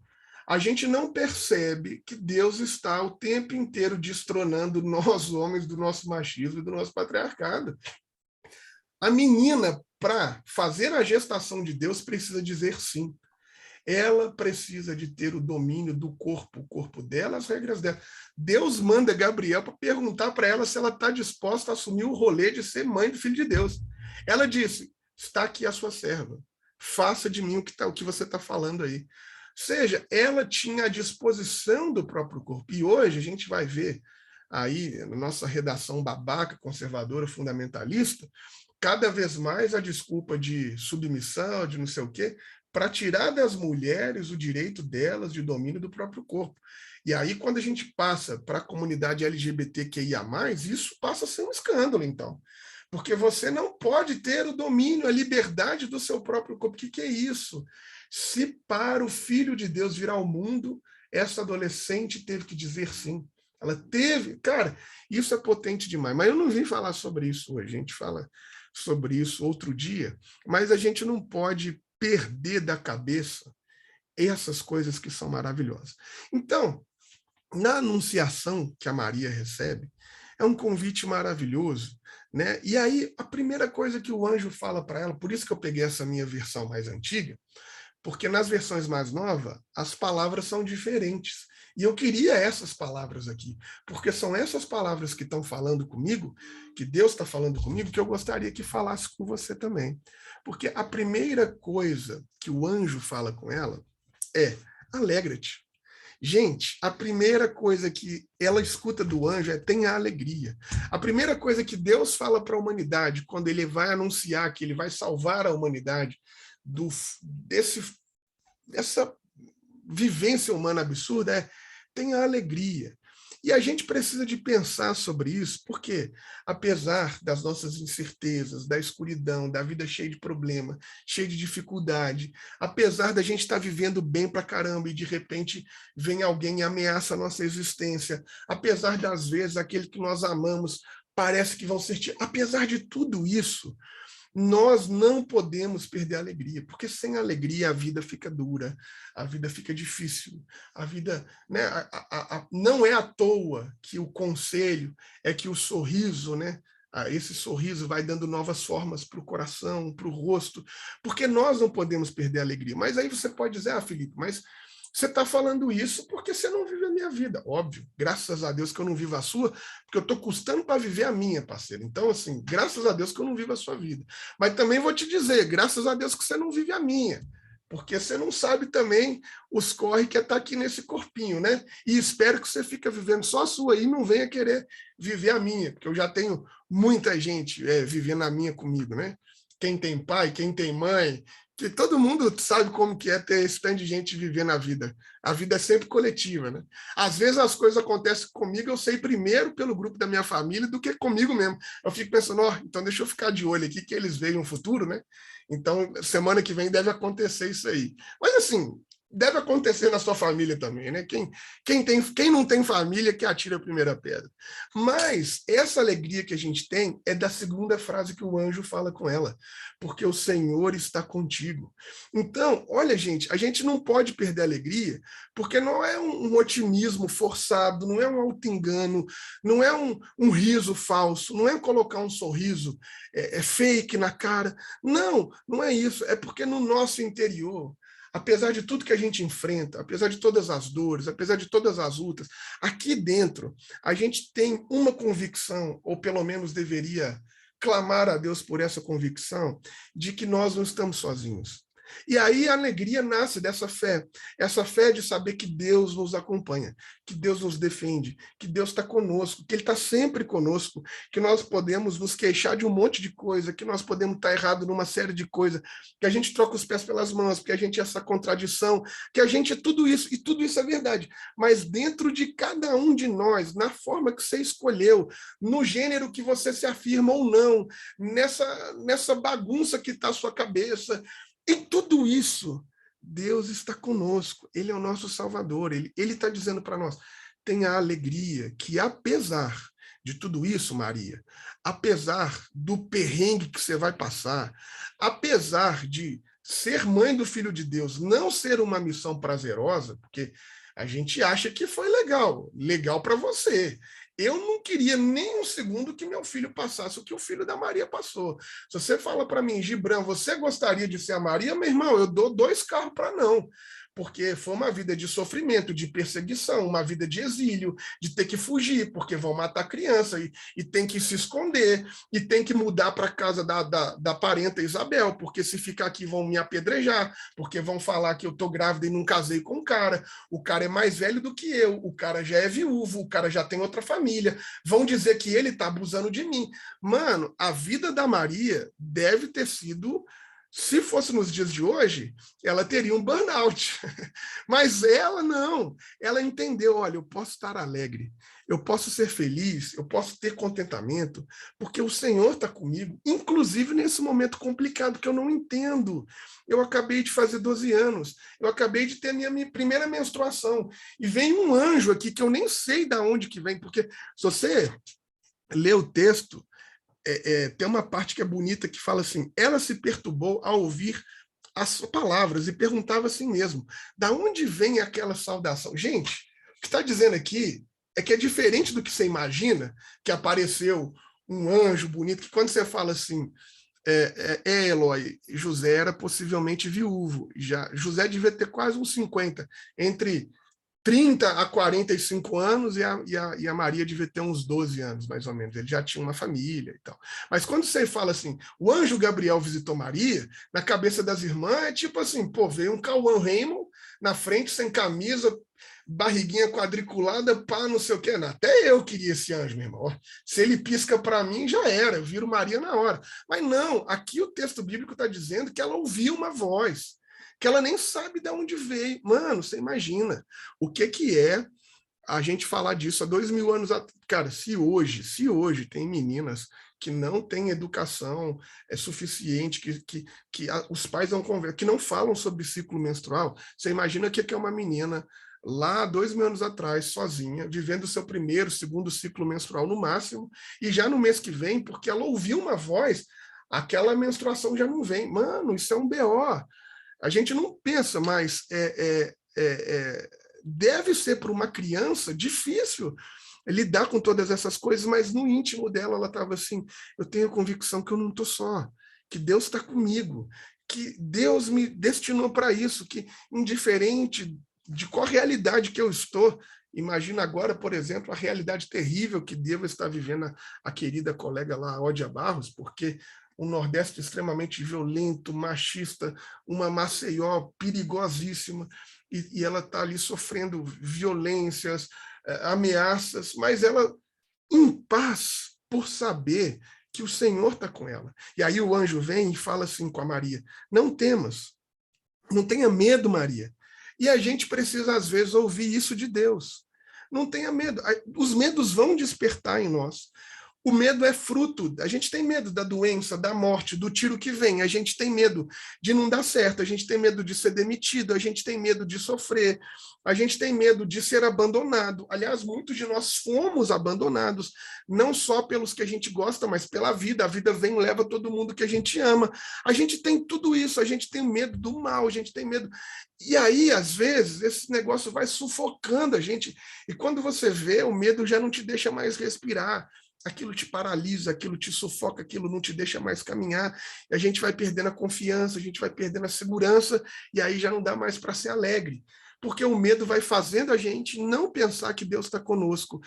a gente não percebe que Deus está o tempo inteiro destronando nós, homens, do nosso machismo e do nosso patriarcado. A menina, para fazer a gestação de Deus, precisa dizer sim. Ela precisa de ter o domínio do corpo, o corpo dela, as regras dela. Deus manda Gabriel para perguntar para ela se ela está disposta a assumir o rolê de ser mãe do Filho de Deus. Ela disse, está aqui a sua serva, faça de mim o que você está falando aí. Ou seja, ela tinha a disposição do próprio corpo. E hoje a gente vai ver aí, na nossa redação babaca, conservadora, fundamentalista, cada vez mais a desculpa de submissão, de não sei o quê, para tirar das mulheres o direito delas de domínio do próprio corpo. E aí, quando a gente passa para a comunidade LGBTQIA+, isso passa a ser um escândalo, então. Porque você não pode ter o domínio, a liberdade do seu próprio corpo. O que é isso? Se para o Filho de Deus vir ao mundo, essa adolescente teve que dizer sim. Ela teve... Cara, isso é potente demais. Mas eu não vim falar sobre isso hoje. A gente fala sobre isso outro dia. Mas a gente não pode perder da cabeça essas coisas que são maravilhosas. Então, na anunciação que a Maria recebe, é um convite maravilhoso, né? E aí, a primeira coisa que o anjo fala para ela, por isso que eu peguei essa minha versão mais antiga, porque nas versões mais novas, as palavras são diferentes. E eu queria essas palavras aqui, porque são essas palavras que estão falando comigo, que Deus está falando comigo, que eu gostaria que falasse com você também. Porque a primeira coisa que o anjo fala com ela é: alegra-te. Gente, a primeira coisa que ela escuta do anjo é: tenha alegria. A primeira coisa que Deus fala para a humanidade, quando ele vai anunciar que ele vai salvar a humanidade dessa vivência humana absurda, é: tenha alegria. E a gente precisa de pensar sobre isso, porque apesar das nossas incertezas, da escuridão, da vida cheia de problema, cheia de dificuldade, apesar da gente estar vivendo bem pra caramba e de repente vem alguém e ameaça a nossa existência, apesar das vezes aquele que nós amamos parece que vão ser... Apesar de tudo isso, nós não podemos perder a alegria, porque sem alegria a vida fica dura, a vida fica difícil, a vida, né, não é à toa que o conselho é que o sorriso, né, esse sorriso vai dando novas formas para o coração, para o rosto, porque nós não podemos perder a alegria. Mas aí você pode dizer: Felipe, mas você está falando isso porque você não vive a minha vida. Óbvio, graças a Deus que eu não vivo a sua, porque eu estou custando para viver a minha, parceiro. Então, assim, graças a Deus que eu não vivo a sua vida. Mas também vou te dizer, graças a Deus que você não vive a minha, porque você não sabe também os corre que é estar aqui nesse corpinho, né? E espero que você fique vivendo só a sua e não venha querer viver a minha, porque eu já tenho muita gente vivendo a minha comigo, né? Quem tem pai, quem tem mãe, que todo mundo sabe como que é ter esse tanto de gente vivendo a vida. A vida é sempre coletiva, né? Às vezes as coisas acontecem comigo, eu sei primeiro pelo grupo da minha família do que comigo mesmo. Eu fico pensando: então deixa eu ficar de olho aqui, que eles veem um futuro, né? Então, semana que vem deve acontecer isso aí. Mas assim, deve acontecer na sua família também, né? Quem não tem família, que atira a primeira pedra. Mas essa alegria que a gente tem é da segunda frase que o anjo fala com ela: porque o Senhor está contigo. Então, olha, gente, a gente não pode perder a alegria, porque não é um otimismo forçado, não é um auto-engano, não é um riso falso, não é colocar um sorriso fake na cara. Não, não é isso. É porque no nosso interior, apesar de tudo que a gente enfrenta, apesar de todas as dores, apesar de todas as lutas, aqui dentro a gente tem uma convicção, ou pelo menos deveria clamar a Deus por essa convicção, de que nós não estamos sozinhos. E aí a alegria nasce dessa fé, essa fé de saber que Deus nos acompanha, que Deus nos defende, que Deus está conosco, que Ele está sempre conosco, que nós podemos nos queixar de um monte de coisa, que nós podemos estar errado numa série de coisas, que a gente troca os pés pelas mãos, que a gente é essa contradição, que a gente é tudo isso, e tudo isso é verdade. Mas dentro de cada um de nós, na forma que você escolheu, no gênero que você se afirma ou não, nessa bagunça que está a sua cabeça, e tudo isso, Deus está conosco, Ele é o nosso Salvador, Ele está dizendo para nós: tenha alegria, que apesar de tudo isso, Maria, apesar do perrengue que você vai passar, apesar de ser mãe do Filho de Deus não ser uma missão prazerosa, porque a gente acha que foi legal para você. Eu não queria nem um segundo que meu filho passasse o que o filho da Maria passou. Se você fala para mim, Gibran, você gostaria de ser a Maria? Meu irmão, eu dou 2 carros para não. Porque foi uma vida de sofrimento, de perseguição, uma vida de exílio, de ter que fugir, porque vão matar criança e tem que se esconder, e tem que mudar para a casa da parenta Isabel, porque se ficar aqui vão me apedrejar, porque vão falar que eu estou grávida e não casei com o cara é mais velho do que eu, o cara já é viúvo, o cara já tem outra família, vão dizer que ele está abusando de mim. Mano, a vida da Maria deve ter sido... Se fosse nos dias de hoje, ela teria um burnout. Mas ela não. Ela entendeu, olha, eu posso estar alegre, eu posso ser feliz, eu posso ter contentamento, porque o Senhor está comigo, inclusive nesse momento complicado que eu não entendo. Eu acabei de fazer 12 anos, eu acabei de ter a minha primeira menstruação, e vem um anjo aqui que eu nem sei de onde que vem, porque se você lê o texto, tem uma parte que é bonita que fala assim, ela se perturbou ao ouvir as palavras e perguntava assim mesmo, da onde vem aquela saudação? Gente, o que está dizendo aqui é que é diferente do que você imagina, que apareceu um anjo bonito, que quando você fala assim, Eloi, José era possivelmente viúvo, José devia ter quase uns 50, entre 30 a 45 anos e a Maria devia ter uns 12 anos, mais ou menos. Ele já tinha uma família e tal. Mas quando você fala assim, o anjo Gabriel visitou Maria, na cabeça das irmãs é tipo assim, pô, veio um Cauã Raymond na frente, sem camisa, barriguinha quadriculada, pá, não sei o quê. Até eu queria esse anjo, meu irmão. Se ele pisca para mim, já era, eu viro Maria na hora. Mas não, aqui o texto bíblico está dizendo que ela ouviu uma voz, que ela nem sabe de onde veio. Mano, você imagina o que é a gente falar disso há 2000 anos atrás. Cara, se hoje tem meninas que não têm educação suficiente, que os pais não conversam, que não falam sobre ciclo menstrual, você imagina o que é uma menina lá 2000 anos atrás, sozinha, vivendo o seu primeiro, segundo ciclo menstrual no máximo, e já no mês que vem, porque ela ouviu uma voz, aquela menstruação já não vem. Mano, isso é um BO. A gente não pensa, mas deve ser para uma criança difícil lidar com todas essas coisas, mas no íntimo dela ela estava assim, eu tenho a convicção que eu não estou só, que Deus está comigo, que Deus me destinou para isso, que indiferente de qual realidade que eu estou, imagina agora, por exemplo, a realidade terrível que deva estar vivendo a querida colega lá, Ódia Barros, porque um Nordeste extremamente violento, machista, uma Maceió perigosíssima, e ela está ali sofrendo violências, ameaças, mas ela em paz por saber que o Senhor está com ela. E aí o anjo vem e fala assim com a Maria, não temas, não tenha medo, Maria. E a gente precisa, às vezes, ouvir isso de Deus. Não tenha medo. Os medos vão despertar em nós. O medo é fruto, a gente tem medo da doença, da morte, do tiro que vem, a gente tem medo de não dar certo, a gente tem medo de ser demitido, a gente tem medo de sofrer, a gente tem medo de ser abandonado. Aliás, muitos de nós fomos abandonados, não só pelos que a gente gosta, mas pela vida. A vida vem e leva todo mundo que a gente ama. A gente tem tudo isso, a gente tem medo do mal, a gente tem medo. E aí, às vezes, esse negócio vai sufocando a gente, e quando você vê, o medo já não te deixa mais respirar. Aquilo te paralisa, aquilo te sufoca, aquilo não te deixa mais caminhar, e a gente vai perdendo a confiança, a gente vai perdendo a segurança, e aí já não dá mais para ser alegre, porque o medo vai fazendo a gente não pensar que Deus está conosco.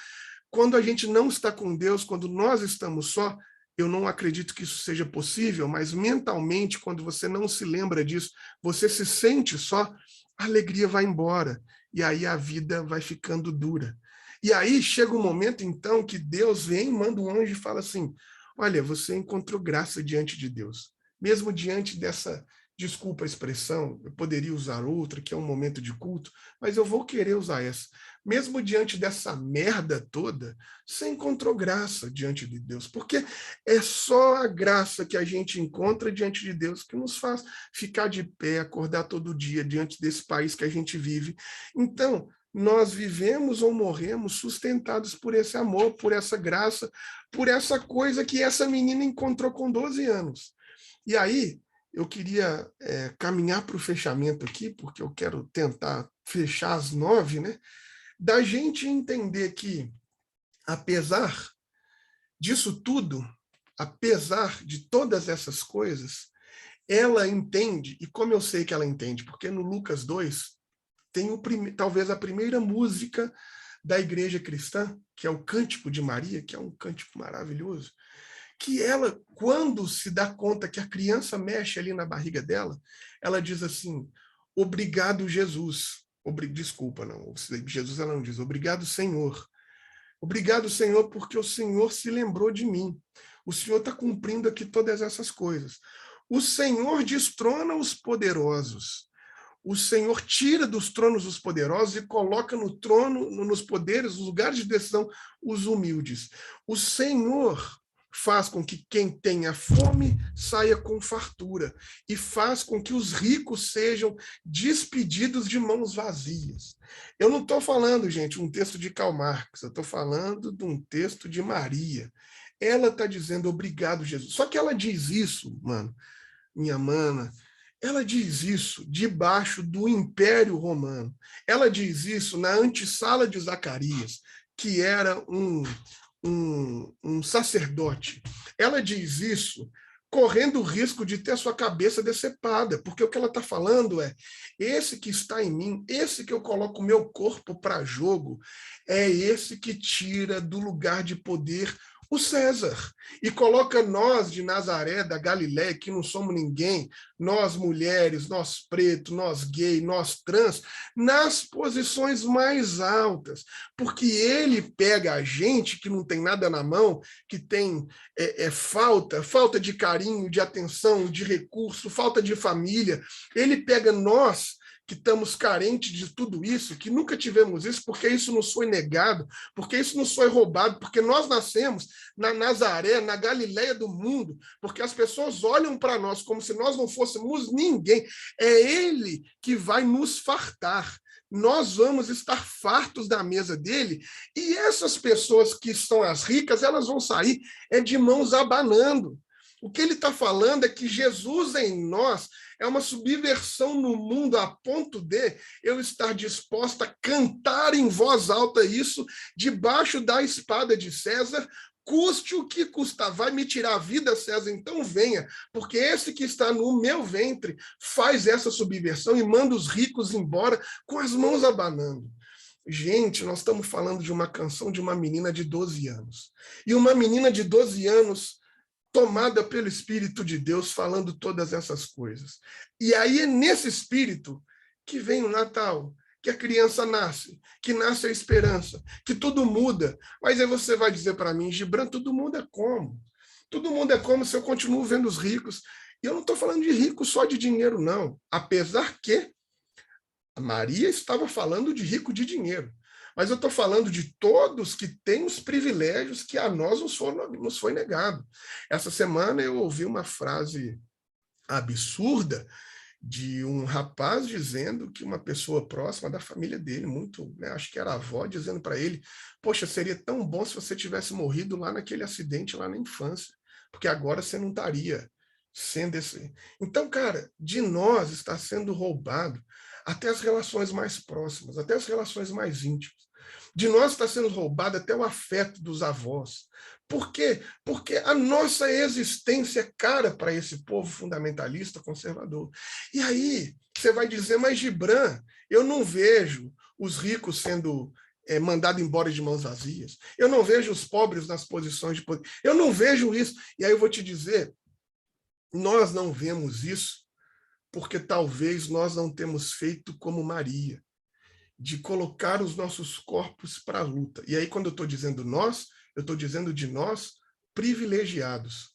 Quando a gente não está com Deus, quando nós estamos só, eu não acredito que isso seja possível, mas mentalmente, quando você não se lembra disso, você se sente só, a alegria vai embora, e aí a vida vai ficando dura. E aí chega um momento, então, que Deus vem, manda um anjo e fala assim, olha, você encontrou graça diante de Deus. Mesmo diante dessa, desculpa a expressão, eu poderia usar outra, que é um momento de culto, mas eu vou querer usar essa. Mesmo diante dessa merda toda, você encontrou graça diante de Deus, porque é só a graça que a gente encontra diante de Deus que nos faz ficar de pé, acordar todo dia diante desse país que a gente vive. Então, nós vivemos ou morremos sustentados por esse amor, por essa graça, por essa coisa que essa menina encontrou com 12 anos. E aí, eu queria caminhar para o fechamento aqui, porque eu quero tentar fechar às 9, né? Da gente entender que, apesar disso tudo, apesar de todas essas coisas, ela entende, e como eu sei que ela entende, porque no Lucas 2 tem talvez a primeira música da igreja cristã, que é o Cântico de Maria, que é um cântico maravilhoso, que ela, quando se dá conta que a criança mexe ali na barriga dela, ela diz assim, obrigado, Jesus. Desculpa, não. Jesus ela não diz, obrigado, Senhor. Obrigado, Senhor, porque o Senhor se lembrou de mim. O Senhor está cumprindo aqui todas essas coisas. O Senhor destrona os poderosos. O Senhor tira dos tronos os poderosos e coloca no trono, nos poderes, nos lugares de decisão, os humildes. O Senhor faz com que quem tenha fome saia com fartura e faz com que os ricos sejam despedidos de mãos vazias. Eu não estou falando, gente, um texto de Karl Marx, eu estou falando de um texto de Maria. Ela está dizendo obrigado, Jesus. Só que ela diz isso, mano, minha mana, ela diz isso debaixo do Império Romano. Ela diz isso na antessala de Zacarias, que era um sacerdote. Ela diz isso correndo o risco de ter a sua cabeça decepada, porque o que ela está falando é, esse que está em mim, esse que eu coloco o meu corpo para jogo, é esse que tira do lugar de poder o César, e coloca nós de Nazaré, da Galiléia, que não somos ninguém, nós mulheres, nós pretos, nós gay, nós trans, nas posições mais altas, porque ele pega a gente que não tem nada na mão, que tem falta de carinho, de atenção, de recurso, falta de família, ele pega nós que estamos carentes de tudo isso, que nunca tivemos isso, porque isso nos foi negado, porque isso nos foi roubado, porque nós nascemos na Nazaré, na Galiléia do mundo, porque as pessoas olham para nós como se nós não fôssemos ninguém. É ele que vai nos fartar. Nós vamos estar fartos da mesa dele, e essas pessoas que são as ricas, elas vão sair de mãos abanando. O que ele está falando é que Jesus em nós é uma subversão no mundo a ponto de eu estar disposta a cantar em voz alta isso debaixo da espada de César, custe o que custar, vai me tirar a vida, César, então venha, porque esse que está no meu ventre faz essa subversão e manda os ricos embora com as mãos abanando. Gente, nós estamos falando de uma canção de uma menina de 12 anos. E uma menina de 12 anos tomada pelo Espírito de Deus, falando todas essas coisas. E aí é nesse Espírito que vem o Natal, que a criança nasce, que nasce a esperança, que tudo muda. Mas aí você vai dizer para mim, Gibran, tudo muda como? Tudo muda como se eu continuo vendo os ricos. E eu não estou falando de rico só de dinheiro, não. Apesar que a Maria estava falando de rico de dinheiro. Mas eu estou falando de todos que têm os privilégios que a nós nos foi negado. Essa semana eu ouvi uma frase absurda de um rapaz dizendo que uma pessoa próxima da família dele, muito, né, acho que era a avó, dizendo para ele, poxa, seria tão bom se você tivesse morrido lá naquele acidente, lá na infância, porque agora você não estaria sendo esse... Então, cara, de nós está sendo roubado até as relações mais próximas, até as relações mais íntimas. De nós está sendo roubado até o afeto dos avós. Por quê? Porque a nossa existência é cara para esse povo fundamentalista, conservador. E aí, você vai dizer, mas Gibran, eu não vejo os ricos sendo mandados embora de mãos vazias. Eu não vejo os pobres nas posições de poder. Eu não vejo isso. E aí eu vou te dizer, nós não vemos isso porque talvez nós não temos feito como Maria, de colocar os nossos corpos para a luta. E aí, quando eu estou dizendo nós, eu estou dizendo de nós privilegiados.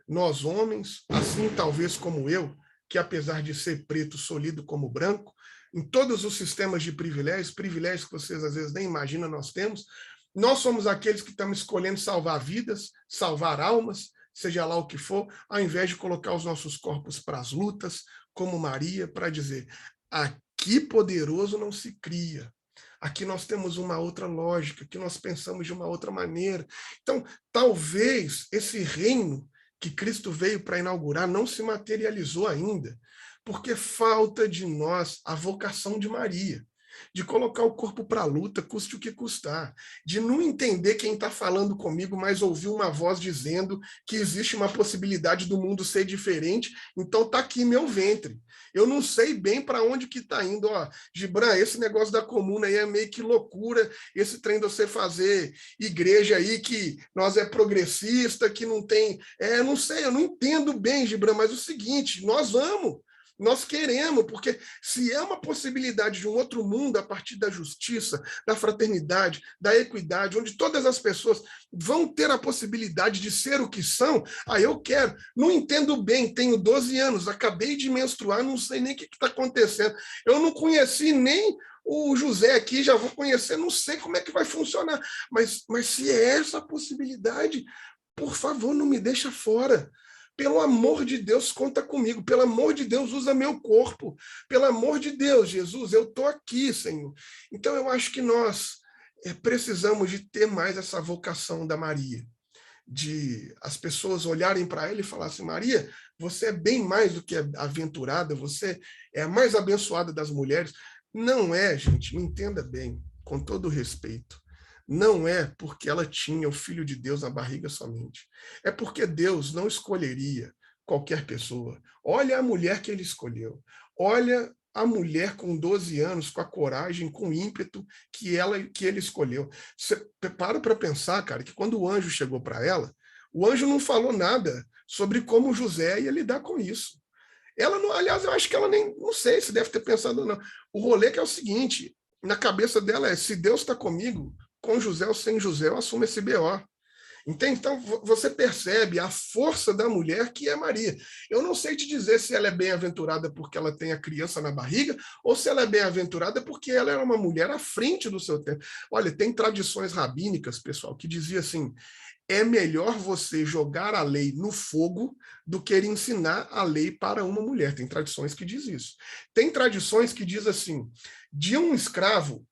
Nós, homens, assim talvez como eu, que apesar de ser preto, sou lido como branco, em todos os sistemas de privilégios que vocês às vezes nem imaginam nós temos, nós somos aqueles que estamos escolhendo salvar vidas, salvar almas, seja lá o que for, ao invés de colocar os nossos corpos para as lutas, como Maria, para dizer, aqui poderoso não se cria. Aqui nós temos uma outra lógica, aqui nós pensamos de uma outra maneira. Então, talvez esse reino que Cristo veio para inaugurar não se materializou ainda, porque falta de nós a vocação de Maria, de colocar o corpo para a luta, custe o que custar, de não entender quem está falando comigo, mas ouvir uma voz dizendo que existe uma possibilidade do mundo ser diferente, então está aqui meu ventre. Eu não sei bem para onde que está indo. Ó, Gibran, esse negócio da comuna aí é meio que loucura, esse trem de você fazer igreja aí que nós é progressista, que não tem... não sei, eu não entendo bem, Gibran, mas é o seguinte, nós vamos. Nós queremos, porque se é uma possibilidade de um outro mundo a partir da justiça, da fraternidade, da equidade, onde todas as pessoas vão ter a possibilidade de ser o que são, aí eu quero. Não entendo bem, tenho 12 anos, acabei de menstruar, não sei nem o que está acontecendo. Eu não conheci nem o José aqui, já vou conhecer, não sei como é que vai funcionar. Mas se é essa a possibilidade, por favor, não me deixa fora. Pelo amor de Deus, conta comigo. Pelo amor de Deus, usa meu corpo. Pelo amor de Deus, Jesus, eu estou aqui, Senhor. Então, eu acho que nós precisamos de ter mais essa vocação da Maria, de as pessoas olharem para ela e falar assim, Maria, você é bem mais do que aventurada, você é a mais abençoada das mulheres. Não é, gente, me entenda bem, com todo respeito. Não é porque ela tinha o Filho de Deus na barriga somente. É porque Deus não escolheria qualquer pessoa. Olha a mulher que ele escolheu. Olha a mulher com 12 anos, com a coragem, com o ímpeto que ele escolheu. Você para pensar, cara, que quando o anjo chegou para ela, o anjo não falou nada sobre como José ia lidar com isso. Ela não, aliás, eu acho que ela nem, não sei se deve ter pensado não. O rolê que é o seguinte, na cabeça dela é, se Deus está comigo, com José ou sem José, eu assumo esse BO. Entende? Então, você percebe a força da mulher que é Maria. Eu não sei te dizer se ela é bem-aventurada porque ela tem a criança na barriga ou se ela é bem-aventurada porque ela era uma mulher à frente do seu tempo. Olha, tem tradições rabínicas, pessoal, que dizia assim, é melhor você jogar a lei no fogo do que ensinar a lei para uma mulher. Tem tradições que diz isso. Tem tradições que diz assim, de um escravo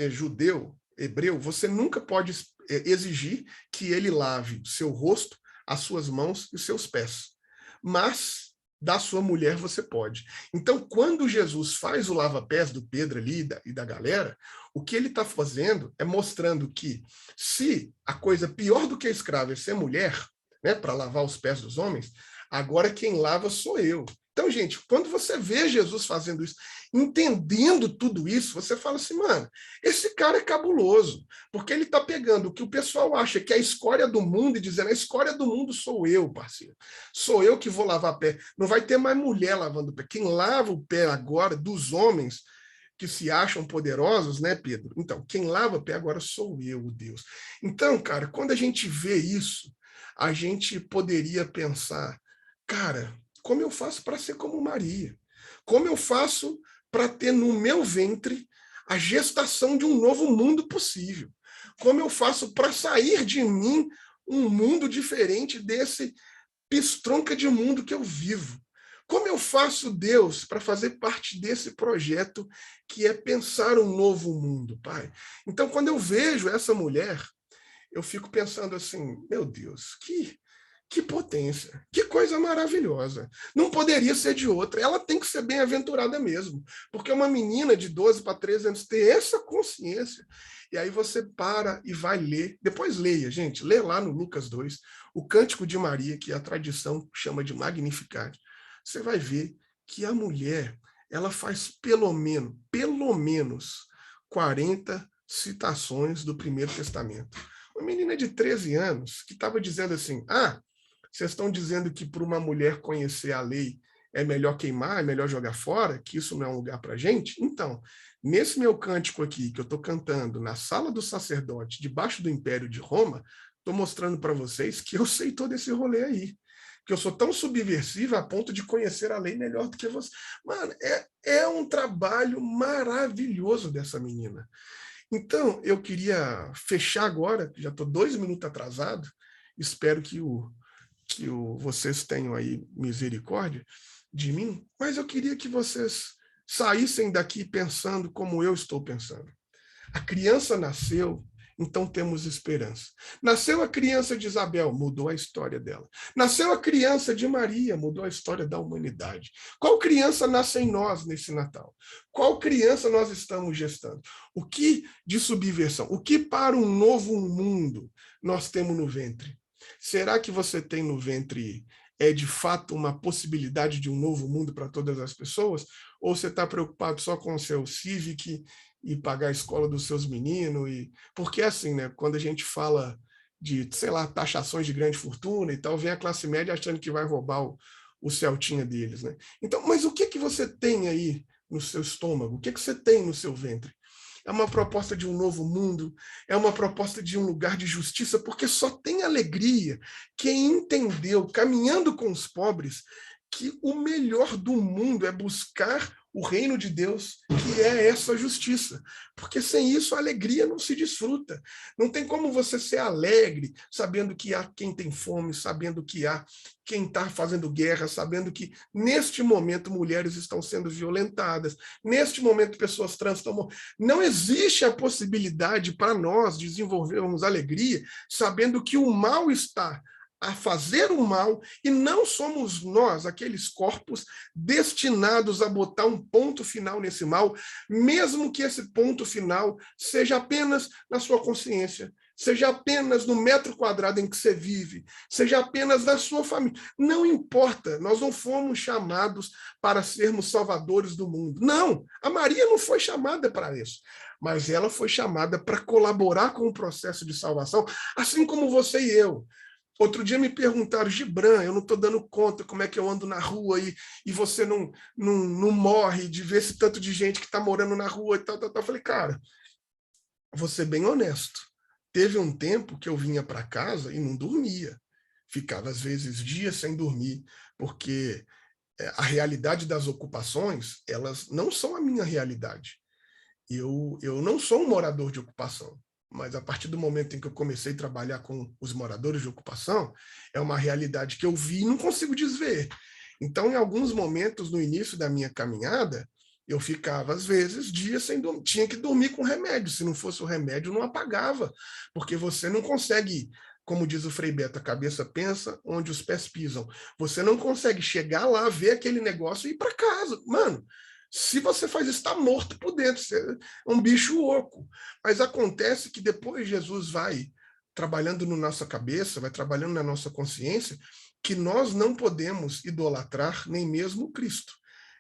judeu, hebreu, você nunca pode exigir que ele lave seu rosto, as suas mãos e os seus pés. Mas da sua mulher você pode. Então, quando Jesus faz o lava-pés do Pedro ali e da galera, o que ele está fazendo é mostrando que se a coisa pior do que escravo é ser mulher, né, para lavar os pés dos homens, agora quem lava sou eu. Então, gente, quando você vê Jesus fazendo isso, entendendo tudo isso, você fala assim, mano, esse cara é cabuloso, porque ele está pegando o que o pessoal acha que é a escória do mundo e dizendo, a escória do mundo sou eu, parceiro. Sou eu que vou lavar pé. Não vai ter mais mulher lavando pé. Quem lava o pé agora dos homens que se acham poderosos, né, Pedro? Então, quem lava o pé agora sou eu, o Deus. Então, cara, quando a gente vê isso, a gente poderia pensar, cara, como eu faço para ser como Maria? Como eu faço para ter no meu ventre a gestação de um novo mundo possível? Como eu faço para sair de mim um mundo diferente desse pistronca de mundo que eu vivo? Como eu faço, Deus, para fazer parte desse projeto que é pensar um novo mundo, Pai? Então, quando eu vejo essa mulher, eu fico pensando assim, meu Deus, que potência, que coisa maravilhosa. Não poderia ser de outra. Ela tem que ser bem-aventurada mesmo, porque uma menina de 12 para 13 anos ter essa consciência. E aí você para e vai ler. Depois leia, gente. Lê lá no Lucas 2, o Cântico de Maria, que a tradição chama de Magnificat. Você vai ver que a mulher, ela faz pelo menos 40 citações do Primeiro Testamento. Uma menina de 13 anos que estava dizendo assim, vocês estão dizendo que para uma mulher conhecer a lei é melhor queimar, é melhor jogar fora, que isso não é um lugar para a gente? Então, nesse meu cântico aqui, que eu estou cantando na sala do sacerdote, debaixo do Império de Roma, estou mostrando para vocês que eu sei todo esse rolê aí. Que eu sou tão subversiva a ponto de conhecer a lei melhor do que você. Mano, é um trabalho maravilhoso dessa menina. Então, eu queria fechar agora, já estou 2 minutos atrasado, espero que vocês tenham aí misericórdia de mim, mas eu queria que vocês saíssem daqui pensando como eu estou pensando. A criança nasceu, então temos esperança. Nasceu a criança de Isabel, mudou a história dela. Nasceu a criança de Maria, mudou a história da humanidade. Qual criança nasce em nós nesse Natal? Qual criança nós estamos gestando? O que de subversão? O que para um novo mundo nós temos no ventre? Será que você tem no ventre de fato uma possibilidade de um novo mundo para todas as pessoas? Ou você está preocupado só com o seu Civic e pagar a escola dos seus meninos? Porque assim, né? Quando a gente fala de, sei lá, taxações de grande fortuna e tal, vem a classe média achando que vai roubar o Celtinha deles, né? Então, mas o que você tem aí no seu estômago? O que você tem no seu ventre? É uma proposta de um novo mundo, é uma proposta de um lugar de justiça, porque só tem alegria quem entendeu, caminhando com os pobres, que o melhor do mundo é buscar o reino de Deus, que é essa justiça. Porque sem isso a alegria não se desfruta. Não tem como você ser alegre sabendo que há quem tem fome, sabendo que há quem está fazendo guerra, sabendo que neste momento mulheres estão sendo violentadas, neste momento pessoas trans estão morrendo. Não existe a possibilidade para nós desenvolvermos alegria sabendo que o mal está a fazer o mal, e não somos nós, aqueles corpos, destinados a botar um ponto final nesse mal, mesmo que esse ponto final seja apenas na sua consciência, seja apenas no metro quadrado em que você vive, seja apenas na sua família. Não importa, nós não fomos chamados para sermos salvadores do mundo. Não, a Maria não foi chamada para isso, mas ela foi chamada para colaborar com o processo de salvação, assim como você e eu. Outro dia me perguntaram, Gibran, eu não estou dando conta como é que eu ando na rua e você não morre de ver esse tanto de gente que está morando na rua e tal. Eu falei, cara, vou ser bem honesto. Teve um tempo que eu vinha para casa e não dormia. Ficava, às vezes, dias sem dormir, porque a realidade das ocupações, elas não são a minha realidade. Eu não sou um morador de ocupação. Mas a partir do momento em que eu comecei a trabalhar com os moradores de ocupação, é uma realidade que eu vi e não consigo desver. Então, em alguns momentos, no início da minha caminhada, eu ficava, às vezes, dias sem dormir. Tinha que dormir com remédio. Se não fosse o remédio, não apagava. Porque você não consegue, como diz o Frei Beto, a cabeça pensa onde os pés pisam. Você não consegue chegar lá, ver aquele negócio e ir para casa. Mano, se você faz isso, está morto por dentro, você é um bicho oco. Mas acontece que depois Jesus vai trabalhando na nossa cabeça, vai trabalhando na nossa consciência, que nós não podemos idolatrar nem mesmo Cristo.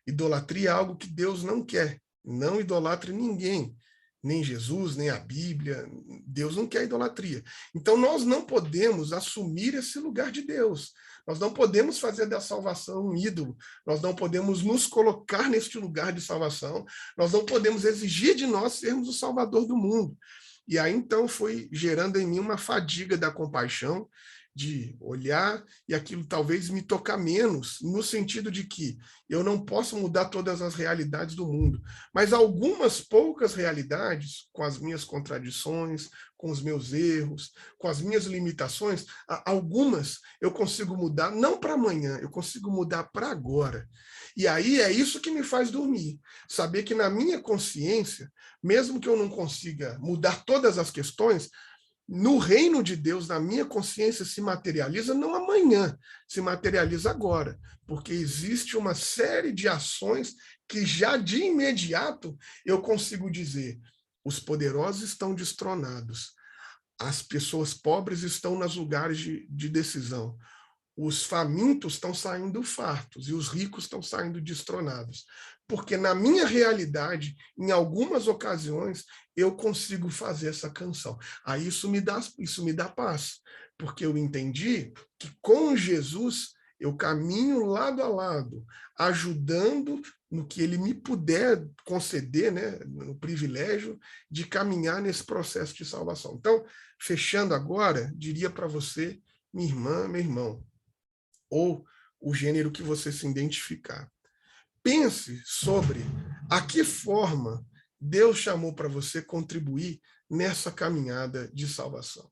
Idolatria é algo que Deus não quer. Não idolatre ninguém, nem Jesus, nem a Bíblia. Deus não quer idolatria. Então nós não podemos assumir esse lugar de Deus. Nós não podemos fazer da salvação um ídolo, nós não podemos nos colocar neste lugar de salvação, nós não podemos exigir de nós sermos o salvador do mundo. E aí, então, foi gerando em mim uma fadiga da compaixão, de olhar e aquilo talvez me tocar menos, no sentido de que eu não posso mudar todas as realidades do mundo, mas algumas poucas realidades, com as minhas contradições, com os meus erros, com as minhas limitações, algumas eu consigo mudar, não para amanhã, eu consigo mudar para agora. E aí é isso que me faz dormir, saber que na minha consciência, mesmo que eu não consiga mudar todas as questões, no reino de Deus, na minha consciência, se materializa não amanhã, se materializa agora, porque existe uma série de ações que já de imediato eu consigo dizer: os poderosos estão destronados, as pessoas pobres estão nos lugares de decisão, os famintos estão saindo fartos e os ricos estão saindo destronados. Porque na minha realidade, em algumas ocasiões, eu consigo fazer essa canção. Aí isso me dá paz, porque eu entendi que com Jesus eu caminho lado a lado, ajudando no que ele me puder conceder, né, no privilégio de caminhar nesse processo de salvação. Então, fechando agora, diria para você, minha irmã, meu irmão, ou o gênero que você se identificar. Pense sobre a que forma Deus chamou para você contribuir nessa caminhada de salvação.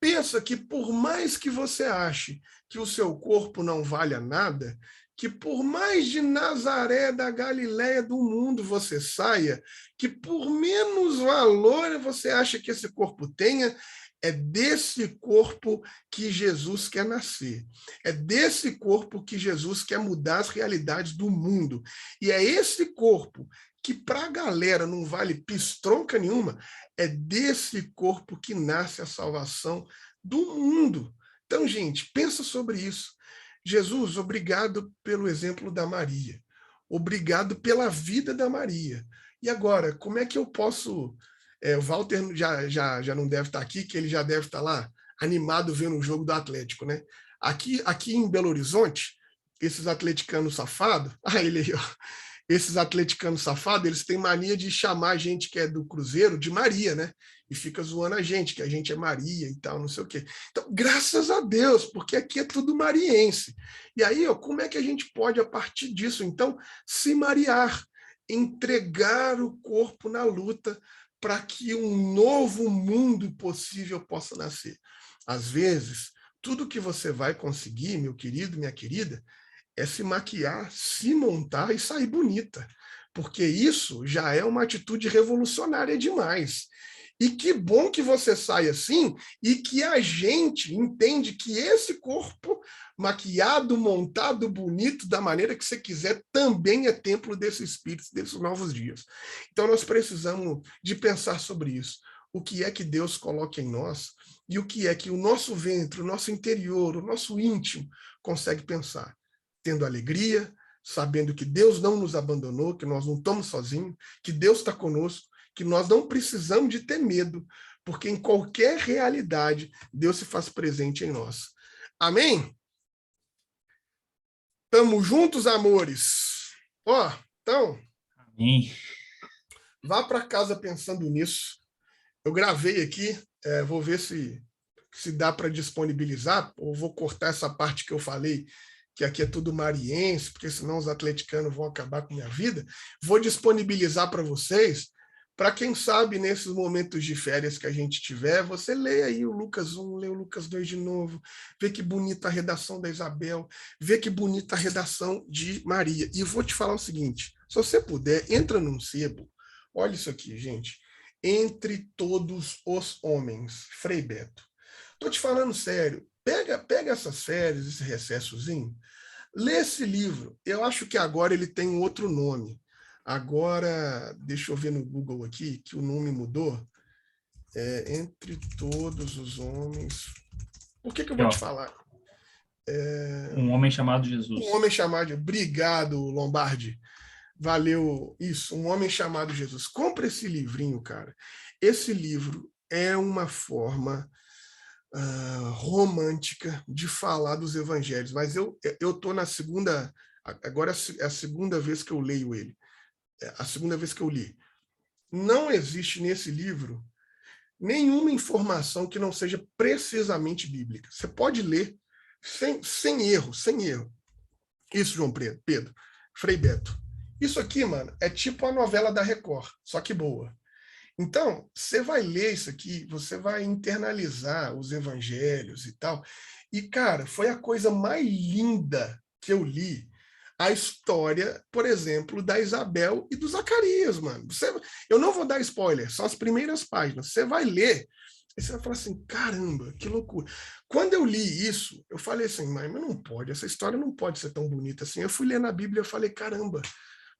Pensa que por mais que você ache que o seu corpo não valha nada, que por mais de Nazaré, da Galiléia, do mundo você saia, que por menos valor você acha que esse corpo tenha, é desse corpo que Jesus quer nascer. É desse corpo que Jesus quer mudar as realidades do mundo. E é esse corpo que para a galera não vale pistronca nenhuma, é desse corpo que nasce a salvação do mundo. Então, gente, pensa sobre isso. Jesus, obrigado pelo exemplo da Maria. Obrigado pela vida da Maria. E agora, como é que eu posso... o Walter já não deve estar aqui, que ele já deve estar lá, animado vendo o jogo do Atlético, né? Aqui em Belo Horizonte, esses atleticanos safados... ele aí, ó. Esses atleticanos safados, eles têm mania de chamar a gente que é do Cruzeiro de Maria, né? E fica zoando a gente, que a gente é Maria e tal, não sei o quê. Então, graças a Deus, porque aqui é tudo mariense. E aí, ó, como é que a gente pode, a partir disso, então, se mariar, entregar o corpo na luta para que um novo mundo possível possa nascer? Às vezes, tudo que você vai conseguir, meu querido, minha querida, é se maquiar, se montar e sair bonita, porque isso já é uma atitude revolucionária demais. E que bom que você sai assim e que a gente entende que esse corpo maquiado, montado, bonito, da maneira que você quiser, também é templo desse Espírito, desses novos dias. Então nós precisamos de pensar sobre isso. O que é que Deus coloca em nós e o que é que o nosso ventre, o nosso interior, o nosso íntimo consegue pensar. Tendo alegria, sabendo que Deus não nos abandonou, que nós não estamos sozinhos, que Deus está conosco, que nós não precisamos de ter medo, porque em qualquer realidade, Deus se faz presente em nós. Amém? Estamos juntos, amores? Ó, então, Amém. vá para casa pensando nisso. Eu gravei aqui, vou ver se dá para disponibilizar, ou vou cortar essa parte que eu falei, que aqui é tudo mariense, porque senão os atleticanos vão acabar com minha vida. Vou disponibilizar para vocês, para quem sabe, nesses momentos de férias que a gente tiver, você lê aí o Lucas 1, lê o Lucas 2 de novo, vê que bonita a redação da Isabel, vê que bonita a redação de Maria. E vou te falar o seguinte, se você puder, entra num sebo, olha isso aqui, gente, Entre Todos os Homens, Frei Beto. Estou te falando sério, pega essas férias, esse recessozinho, lê esse livro. Eu acho que agora ele tem um outro nome. Agora, deixa eu ver no Google aqui, que o nome mudou. Entre Todos os Homens. Por que eu vou te falar? Um Homem Chamado Jesus. Um Homem Chamado... Obrigado, Lombardi. Valeu. Isso, Um Homem Chamado Jesus. Compre esse livrinho, cara. Esse livro é uma forma... romântica de falar dos evangelhos, mas eu estou na segunda, agora é a segunda vez que eu leio ele, a segunda vez que eu li. Não existe nesse livro nenhuma informação que não seja precisamente bíblica. Você pode ler sem erro, sem erro. Isso, João Pedro, Frei Beto. Isso aqui, mano, é tipo a novela da Record, só que boa. Então, você vai ler isso aqui, você vai internalizar os evangelhos e tal. E, cara, foi a coisa mais linda que eu li, a história, por exemplo, da Isabel e do Zacarias, mano. Eu não vou dar spoiler, são as primeiras páginas. Você vai ler, e você vai falar assim, caramba, que loucura. Quando eu li isso, eu falei assim, mas não pode, essa história não pode ser tão bonita assim. Eu fui ler na Bíblia e falei, caramba,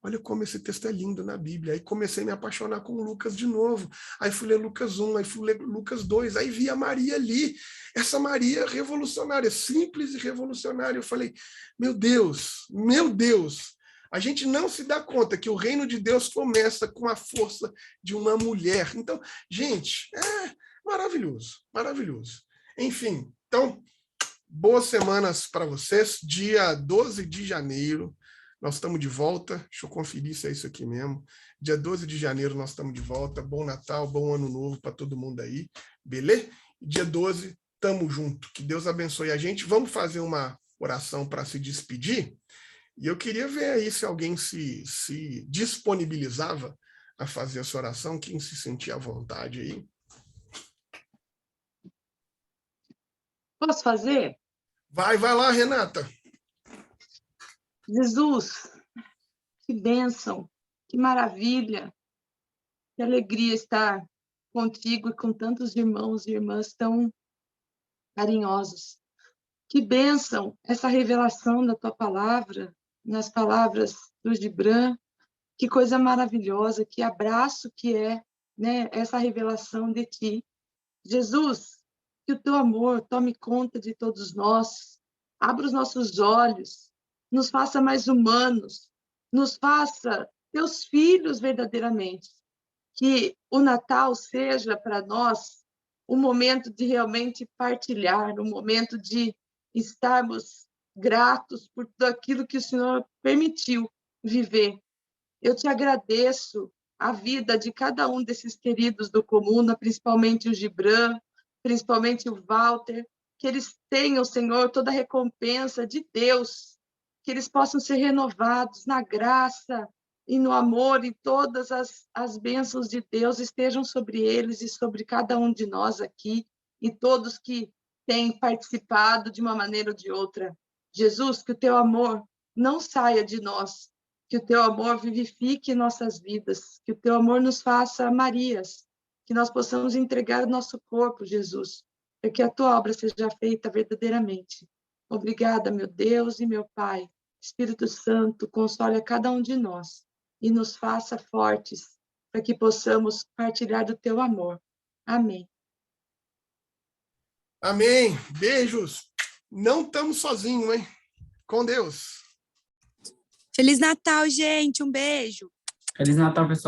olha como esse texto é lindo na Bíblia. Aí comecei a me apaixonar com Lucas de novo. Aí fui ler Lucas 1, aí fui ler Lucas 2, aí vi a Maria ali. Essa Maria revolucionária, simples e revolucionária. Eu falei, meu Deus, a gente não se dá conta que o reino de Deus começa com a força de uma mulher. Então, gente, é maravilhoso, maravilhoso. Enfim, então, boas semanas para vocês. Dia 12 de janeiro, nós estamos de volta. Deixa eu conferir se é isso aqui mesmo. Dia 12 de janeiro nós estamos de volta. Bom Natal, bom Ano Novo para todo mundo aí. Beleza? Dia 12, estamos junto. Que Deus abençoe a gente. Vamos fazer uma oração para se despedir. E eu queria ver aí se alguém se disponibilizava a fazer essa oração, quem se sentia à vontade aí. Posso fazer? Vai lá, Renata. Jesus, que bênção, que maravilha, que alegria estar contigo e com tantos irmãos e irmãs tão carinhosos. Que bênção essa revelação da tua palavra, nas palavras do Gibran. Que coisa maravilhosa, que abraço que é, né, essa revelação de ti. Jesus, que o teu amor tome conta de todos nós, abra os nossos olhos, nos faça mais humanos, nos faça teus filhos verdadeiramente. Que o Natal seja para nós um momento de realmente partilhar, um momento de estarmos gratos por tudo aquilo que o Senhor permitiu viver. Eu te agradeço a vida de cada um desses queridos do Comuna, principalmente o Gibran, principalmente o Walter, que eles tenham, Senhor, toda a recompensa de Deus, que eles possam ser renovados na graça e no amor, e todas as bênçãos de Deus estejam sobre eles e sobre cada um de nós aqui, e todos que têm participado de uma maneira ou de outra. Jesus, que o teu amor não saia de nós, que o teu amor vivifique nossas vidas, que o teu amor nos faça Marias, que nós possamos entregar o nosso corpo, Jesus, para que a tua obra seja feita verdadeiramente. Obrigada, meu Deus e meu Pai. Espírito Santo, console a cada um de nós e nos faça fortes, para que possamos partilhar do teu amor. Amém. Amém. Beijos. Não estamos sozinhos, hein? Com Deus. Feliz Natal, gente. Um beijo. Feliz Natal, pessoal.